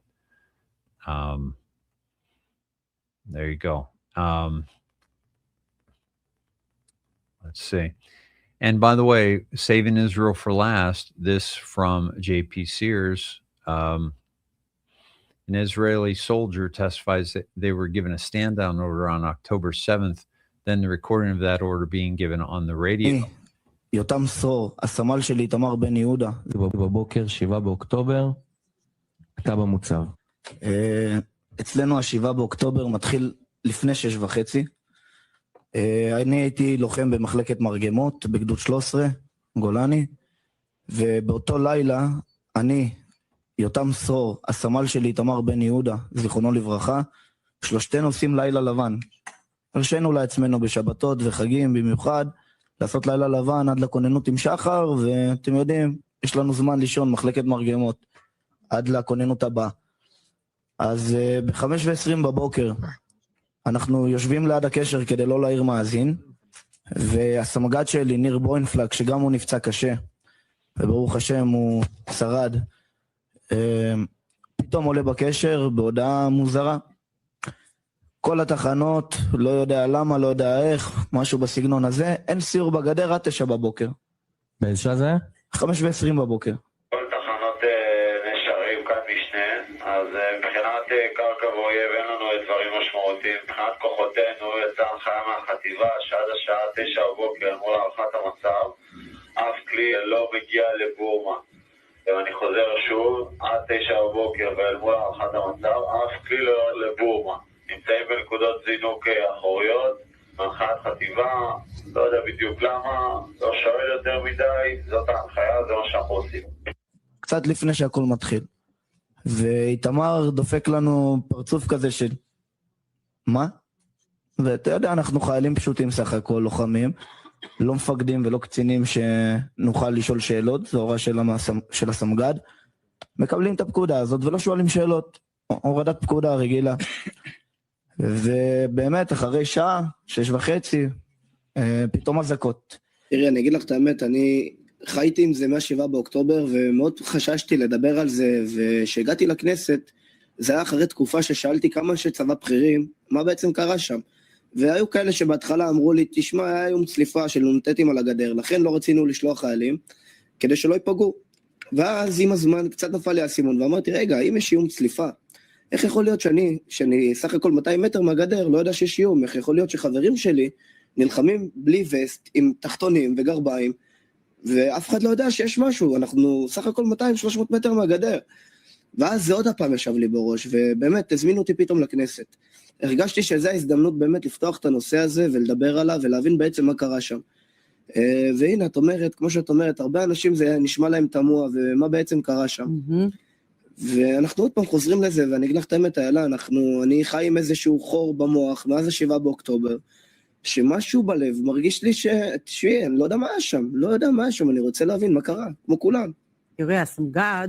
There you go. Let's see. And by the way, saving Israel for last, this from J.P. Sears. An Israeli soldier testifies that they were given a stand-down order on October 7th, then the recording of that order being given on the radio. יותם סור, הסמל שלי איתמר בן יהודה. זה בבוקר, 7 באוקטובר, אתה במוצב. אצלנו ה7 באוקטובר מתחיל לפני 6:30. אני הייתי לוחם במחלקת מרגמות בגדוד 13, גולני, ובאותו לילה אני, יותם סור, הסמל שלי איתמר בן יהודה, זיכרונו לברכה, שלושתנו עושים לילה לבן. הרשינו לעצמנו בשבתות וחגים במיוחד, לעשות לילה לבן עד לכוננות עם שחר, ואתם יודעים, יש לנו זמן לישון מחלקת מרגמות עד לכוננות הבאה. אז ב5:20 בבוקר אנחנו יושבים ליד הקשר כדי לא להעיר מאזין, והסמג"ד שלי, ניר בוינפלג, שגם הוא נפצע קשה, וברוך השם הוא שרד, פתאום עולה בקשר בהודעה מוזרה. כל התחנות, לא יודע למה, לא יודע איך, משהו בסגנון הזה, אין סיור בגדר עד 9 בבוקר. באיזה שעה זה? 5:20 בבוקר. כל תחנות נשארים כאן משנה, אז מבחינת קרקע ואויב אין לנו דברים משמעותיים. מבחינת כוחותינו יצא הנחיה מהחטיבה שעד השעה 9 בבוקר מול הערכת המצב, אף כלי לא מגיע לבורמה. ואני חוזר שוב, עד 9 בבוקר ואל מול הערכת המצב, אף כלי לא לבורמה. נמצאים בנקודות זינוק אחוריות, מהנחיית חטיבה, לא יודע בדיוק למה, לא שואל יותר מדי, זאת ההנחיה, זה מה שאנחנו עושים. קצת לפני שהכל מתחיל. ואיתמר דופק לנו פרצוף כזה של מה? ואתה יודע, אנחנו חיילים פשוטים סך הכל, לוחמים, לא מפקדים ולא קצינים שנוכל לשאול שאלות, זו הוראה של הסמג"ד, מקבלים את הפקודה הזאת ולא שואלים שאלות, הורדת פקודה רגילה. ובאמת אחרי שעה, 6:30, פתאום אזעקות. תראי, אני אגיד לך את האמת, אני חייתי עם זה מה7 באוקטובר, ומאוד חששתי לדבר על זה, ושהגעתי לכנסת, זה היה אחרי תקופה ששאלתי כמה אנשי צבא בכירים, מה בעצם קרה שם. והיו כאלה שבהתחלה אמרו לי, תשמע, היה יום צליפה של נ"טים על הגדר, לכן לא רצינו לשלוח חיילים, כדי שלא ייפגעו. ואז עם הזמן קצת נפל לי האסימון, ואמרתי, רגע, אם יש יום צליפה, איך יכול להיות שאני סך הכל 200 מטר מהגדר, לא יודע שיש איום, איך יכול להיות שחברים שלי נלחמים בלי וסט, עם תחתונים וגרביים, ואף אחד לא יודע שיש משהו, אנחנו סך הכל 200-300 מטר מהגדר. ואז זה עוד הפעם ישב לי בראש, ובאמת הזמינו אותי פתאום לכנסת. הרגשתי שזו ההזדמנות באמת לפתוח את הנושא הזה, ולדבר עליו, ולהבין בעצם מה קרה שם. והנה, את אומרת, כמו שאת אומרת, הרבה אנשים זה נשמע להם תמוה, ומה בעצם קרה שם. ואנחנו עוד פעם חוזרים לזה, ואני אגיד לך את האמת, איילה, אני חי עם איזשהו חור במוח, מאז 7 באוקטובר, שמשהו בלב מרגיש לי אני לא יודע מה היה שם, אני רוצה להבין מה קרה, כמו כולם. תראה, הסמג"ד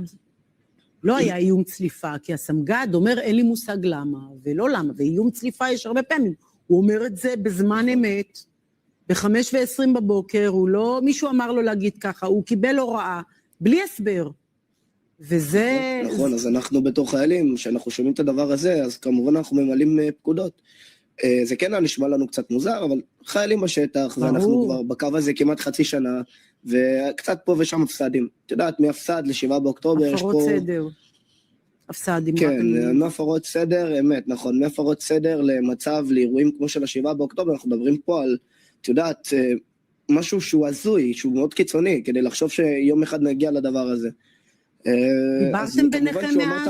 לא היה איום צליפה, כי הסמג"ד אומר, אין לי מושג למה, ולא למה, ואיום צליפה יש הרבה פעמים. הוא אומר את זה בזמן אמת, ב-5:20 בבוקר, מישהו אמר לו להגיד ככה, הוא קיבל הוראה, בלי הסבר. וזה... נכון, אז אנחנו בתור חיילים, שאנחנו שומעים את הדבר הזה, אז כמובן אנחנו ממלאים פקודות. זה כן נשמע לנו קצת מוזר, אבל חיילים בשטח, ואנחנו כבר בקו הזה כמעט חצי שנה, וקצת פה ושם הפסדים. את יודעת, מהפסד ל7 באוקטובר יש פה... הפרות סדר. הפסדים. כן, מהפרות סדר, אמת, נכון, מהפרות סדר למצב, לאירועים כמו של 7 באוקטובר, אנחנו מדברים פה על, את יודעת, משהו שהוא הזוי, שהוא מאוד קיצוני, כדי לחשוב שיום אחד נגיע לדבר הזה. דיברתם ביניכם מאז,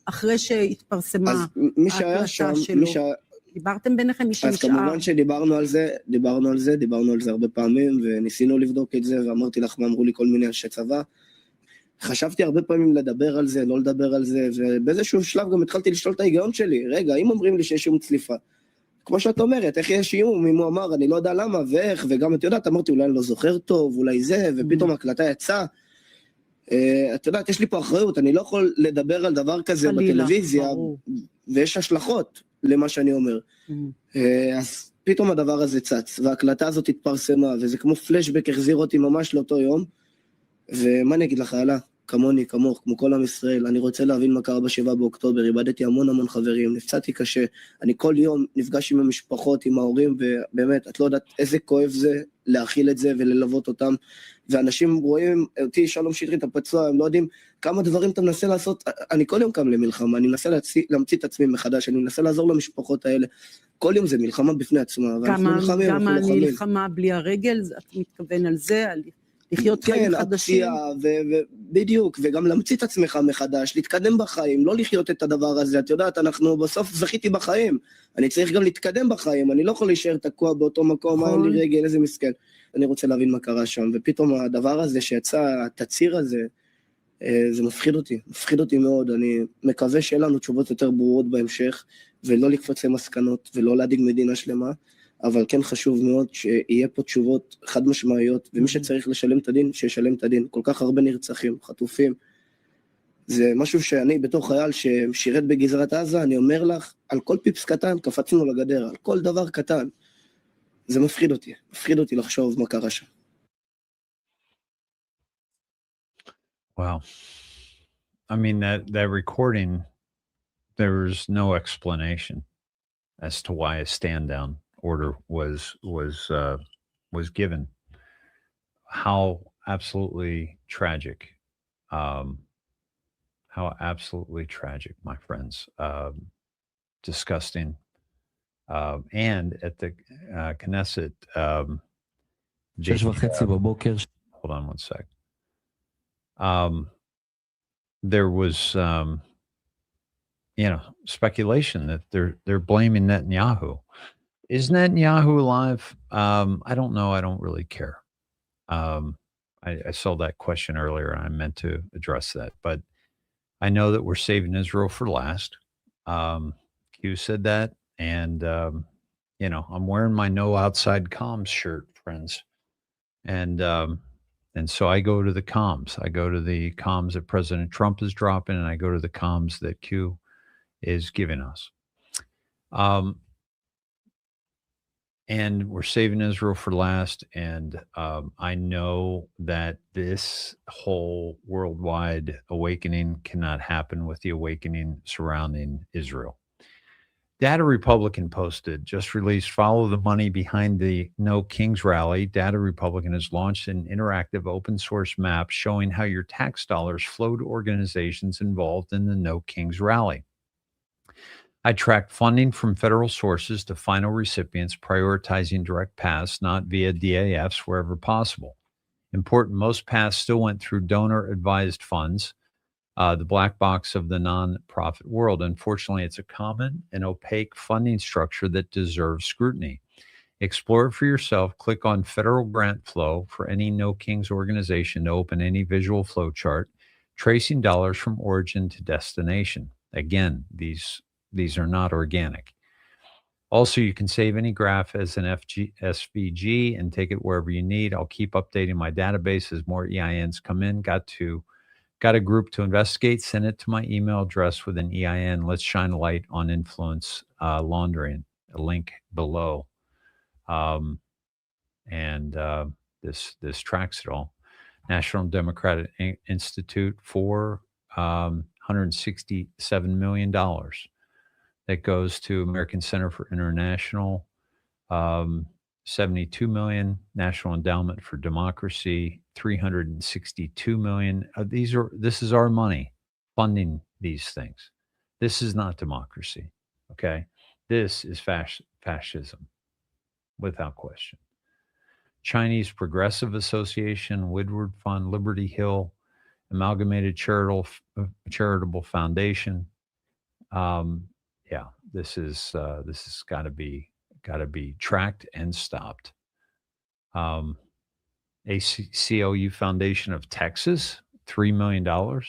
אחרי שהתפרסמה ההקלטה שלו? דיברתם ביניכם מי שנשאר? אז כמובן שדיברנו על זה הרבה פעמים, וניסינו לבדוק את זה, ואמרתי לך מה אמרו לי כל מיני אנשי צבא. חשבתי הרבה פעמים לדבר על זה, לא לדבר על זה, ובאיזשהו שלב גם התחלתי לשאול את ההיגיון שלי. רגע, אם אומרים לי שיש איום צליפה, כמו שאת אומרת, איך יש איום, אם הוא אמר, אני לא יודע למה ואיך, וגם את יודעת, אמרתי, אולי אני לא זוכר טוב, אולי זה, ופתאום ההקלטה יצאה. את יודעת, יש לי פה אחריות, אני לא יכול לדבר על דבר כזה בטלוויזיה, ויש השלכות למה שאני אומר. אז פתאום הדבר הזה צץ, וההקלטה הזאת התפרסמה, וזה כמו פלשבק החזיר אותי ממש לאותו יום, ומה אני אגיד לך, אלה, כמוני, כמוך, כמו כל עם ישראל, אני רוצה להבין מה קרה ב7 באוקטובר, איבדתי המון חברים, נפצעתי קשה, אני כל יום נפגש עם המשפחות, עם ההורים, ובאמת, את לא יודעת איזה כואב זה להכיל את זה וללוות אותם, ואנשים רואים אותי, שלום שטרית הפצוע, הם לא יודעים כמה דברים אתה מנסה לעשות, אני כל יום קם למלחמה, אני מנסה להמציא את עצמי מחדש, אני מנסה לעזור למשפחות האלה, כל יום זה מלחמה בפני עצמה, גם המלחמה בלי הרגל, את מתכוון על זה, על לחיות חיים חדשים. בדיוק, וגם להמציא את עצמך מחדש, להתקדם בחיים, לא לחיות את הדבר הזה, את יודעת, אנחנו בסוף זכיתי בחיים, אני צריך גם להתקדם בחיים, אני לא יכול להישאר תקוע באותו מקום, אין לי רגל, איזה מסכן, אני רוצה להבין מה קרה שם, ופתאום הדבר הזה שיצא, התציר הזה, זה מפחיד אותי מאוד, אני מקווה שיהיה לנו תשובות יותר ברורות בהמשך, ולא לקפוץ למסקנות, ולא להדאיג מדינה שלמה, אבל כן חשוב מאוד שיהיה פה תשובות חד משמעיות, ומי שצריך לשלם את הדין, שישלם את הדין. כל כך הרבה נרצחים, חטופים. זה משהו שאני בתור חייל ששירת בגזרת עזה, אני אומר לך, על כל פיפס קטן קפצנו לגדר, על כל דבר קטן. זה מפחיד אותי לחשוב מה קרה שם. Wow. I mean, that recording, there was no explanation as to why a stand down order was given. How absolutely tragic. How absolutely tragic, my friends. Disgusting. And at the Knesset, hold on one sec. There was speculation that they're blaming Netanyahu. Is Netanyahu alive? I don't know. I don't really care. I saw that question earlier and I meant to address that, but I know that we're saving Israel for last. Q said that. And, I'm wearing my no outside comms shirt, friends. And so I go to the comms. I go to the comms that President Trump is dropping, and I go to the comms that Q is giving us. And we're saving Israel for last. And I know that this whole worldwide awakening cannot happen with the awakening surrounding Israel. Data Republican posted, just released, follow the money behind the No Kings rally. Data Republican has launched an interactive open source map showing how your tax dollars flow to organizations involved in the No Kings rally. I tracked funding from federal sources to final recipients, prioritizing direct paths, not via DAFs wherever possible. Important, most paths still went through donor-advised funds, the black box of the nonprofit world. Unfortunately, it's a common and opaque funding structure that deserves scrutiny. Explore it for yourself. Click on Federal Grant Flow for any No Kings organization to open any visual flow chart, tracing dollars from origin to destination. Again, these are not organic. Also, you can save any graph as an SVG and take it wherever you need. I'll keep updating my database as more EINs come in. Got a group to investigate. Send it to my email address with an EIN. Let's shine a light on influence laundering. A link below. This tracks it all. National Democratic Institute for $167 million that goes to American Center for International, 72 million, National Endowment for Democracy, 362 million. This is our money funding these things. This is not democracy. Okay. This is fascism without question. Chinese Progressive Association, Woodward Fund, Liberty Hill, Amalgamated Charitable Foundation. This is got to be tracked and stopped. ACLU Foundation of Texas, $3 million.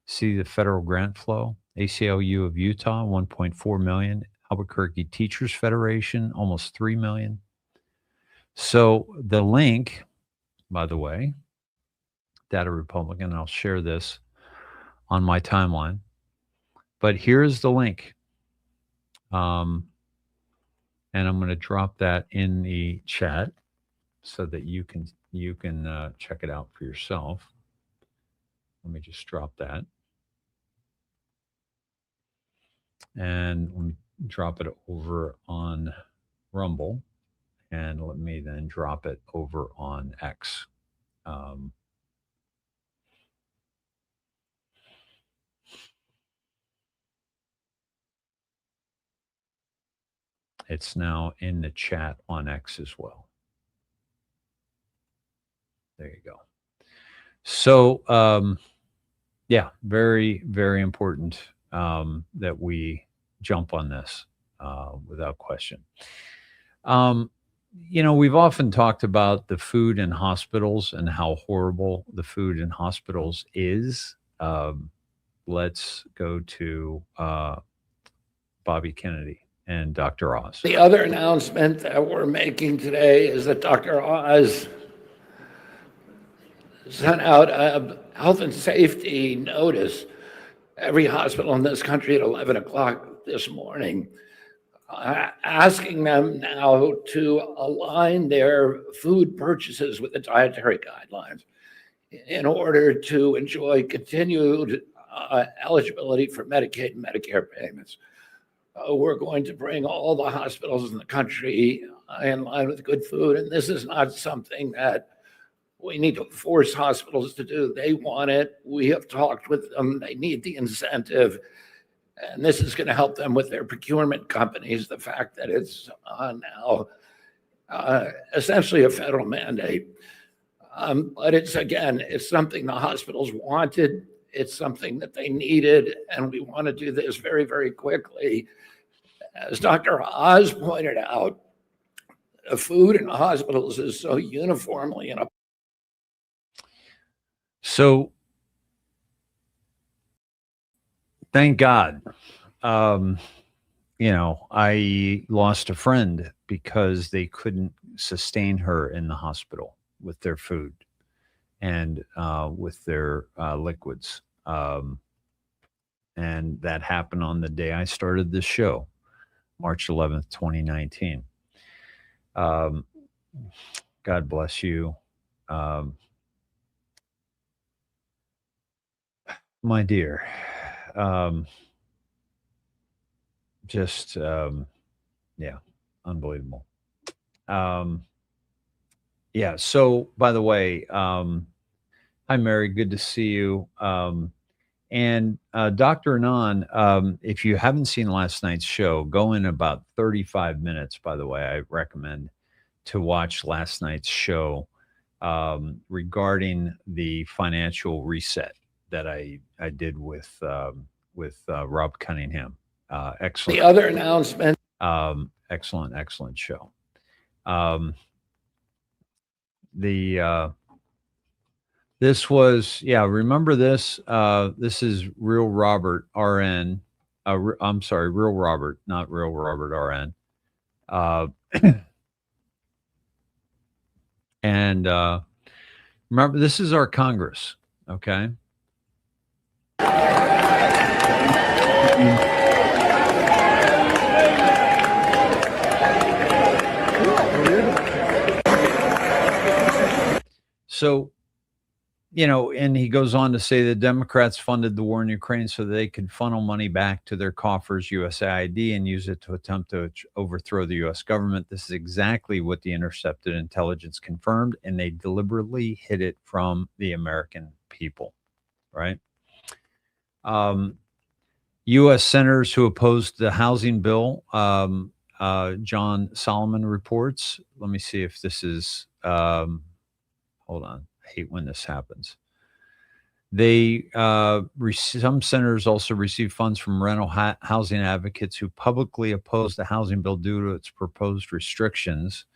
See the federal grant flow. ACLU of Utah, 1.4 million. Albuquerque Teachers Federation, almost 3 million. So the link, by the way, Data Republican, I'll share this on my timeline. But here's the link. And I'm going to drop that in the chat so that you can check it out for yourself. Let me just drop that. And let me drop it over on Rumble. And let me then drop it over on X. It's now in the chat on X as well. There you go. So, very, very important that we jump on this without question. We've often talked about the food in hospitals and how horrible the food in hospitals is. Let's go to Bobby Kennedy and Dr. Oz. The other announcement that we're making today is that Dr. Oz sent out a health and safety notice every hospital in this country at 11 o'clock this morning, asking them now to align their food purchases with the dietary guidelines in order to enjoy continued eligibility for Medicaid and Medicare payments. We're going to bring all the hospitals in the country in line with good food, and this is not something that we need to force hospitals to do. They want it. We have talked with them. They need the incentive. And this is going to help them with their procurement companies. The fact that it's now essentially a federal mandate. But it's something the hospitals wanted. It's something that they needed. And we want to do this very, very quickly. As Dr. Oz pointed out, the food in hospitals is so uniformly in a. So, thank God. I lost a friend because they couldn't sustain her in the hospital with their food and with their liquids. And that happened on the day I started this show, March 11th, 2019. God bless you. My dear, unbelievable. So by the way, hi, Mary, good to see you. And Dr. Anon, if you haven't seen last night's show, go in about 35 minutes, by the way. I recommend to watch last night's show regarding the financial reset that I did with Rob Cunningham. Excellent. The other announcement. Excellent show. This was, remember this? This is Real Robert RN. I'm sorry, Real Robert, not Real Robert RN. And remember, this is our Congress, okay? So, and he goes on to say the Democrats funded the war in Ukraine so they could funnel money back to their coffers, USAID, and use it to attempt to overthrow the U.S. government. This is exactly what the intercepted intelligence confirmed, and they deliberately hid it from the American people, right? U.S. senators who opposed the housing bill, John Solomon reports. Let me see if this is, hold on. I hate when this happens. Some senators also received funds from rental housing advocates who publicly opposed the housing bill due to its proposed restrictions.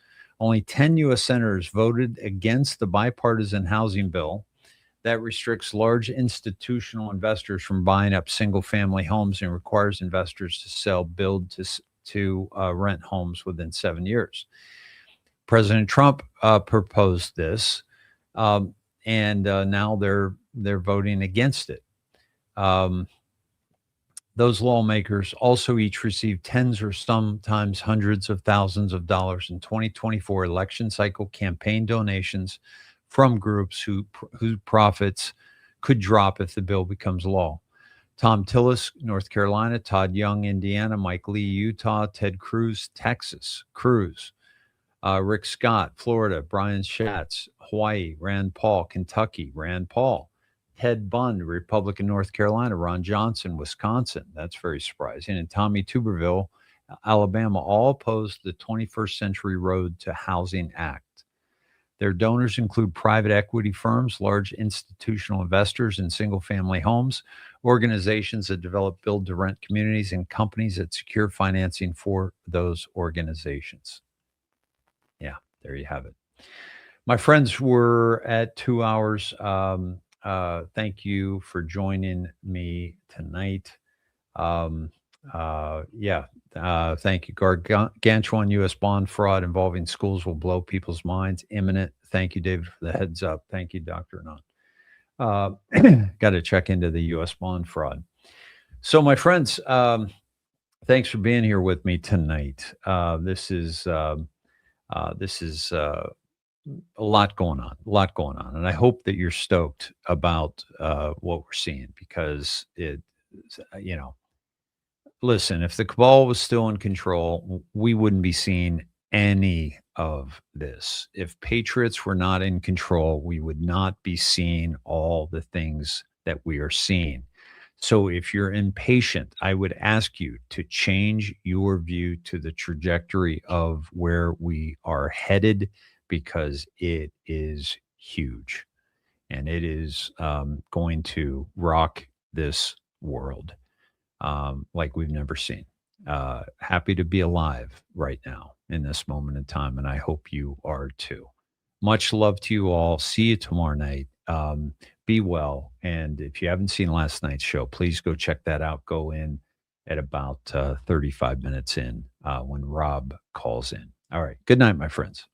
Only 10 U.S. senators voted against the bipartisan housing bill that restricts large institutional investors from buying up single-family homes and requires investors to sell build-to rent homes within 7 years. President Trump proposed this, and now they're voting against it. Those lawmakers also each received tens or sometimes hundreds of thousands of dollars in 2024 election cycle campaign donations from groups whose profits could drop if the bill becomes law. Tom Tillis, North Carolina; Todd Young, Indiana; Mike Lee, Utah; Ted Cruz, Texas; Rick Scott, Florida; Brian Schatz, Hawaii; Rand Paul, Kentucky; Rand Paul; Ted Bunn, Republican, North Carolina; Ron Johnson, Wisconsin. That's very surprising. And Tommy Tuberville, Alabama, all opposed the 21st Century Road to Housing Act. Their donors include private equity firms, large institutional investors in single-family homes, organizations that develop build-to-rent communities, and companies that secure financing for those organizations. Yeah, there you have it. My friends, we're at 2 hours. Thank you for joining me tonight. Thank you. Gargantuan U.S. bond fraud involving schools will blow people's minds. Imminent. Thank you, David, for the heads up. Thank you, Dr. Anand. Got to check into the U.S. bond fraud. So, my friends, thanks for being here with me tonight. This is a lot going on, and I hope that you're stoked about what we're seeing, because listen, if the cabal was still in control, we wouldn't be seeing any of this. If patriots were not in control, we would not be seeing all the things that we are seeing. So if you're impatient, I would ask you to change your view to the trajectory of where we are headed, because it is huge, and it is going to rock this world like we've never seen. Happy to be alive right now in this moment in time, and I hope you are too. Much love to you all. See you tomorrow night. Be well, and if you haven't seen last night's show, please go check that out. Go in at about 35 minutes in when Rob calls in. All right. Good night, my friends.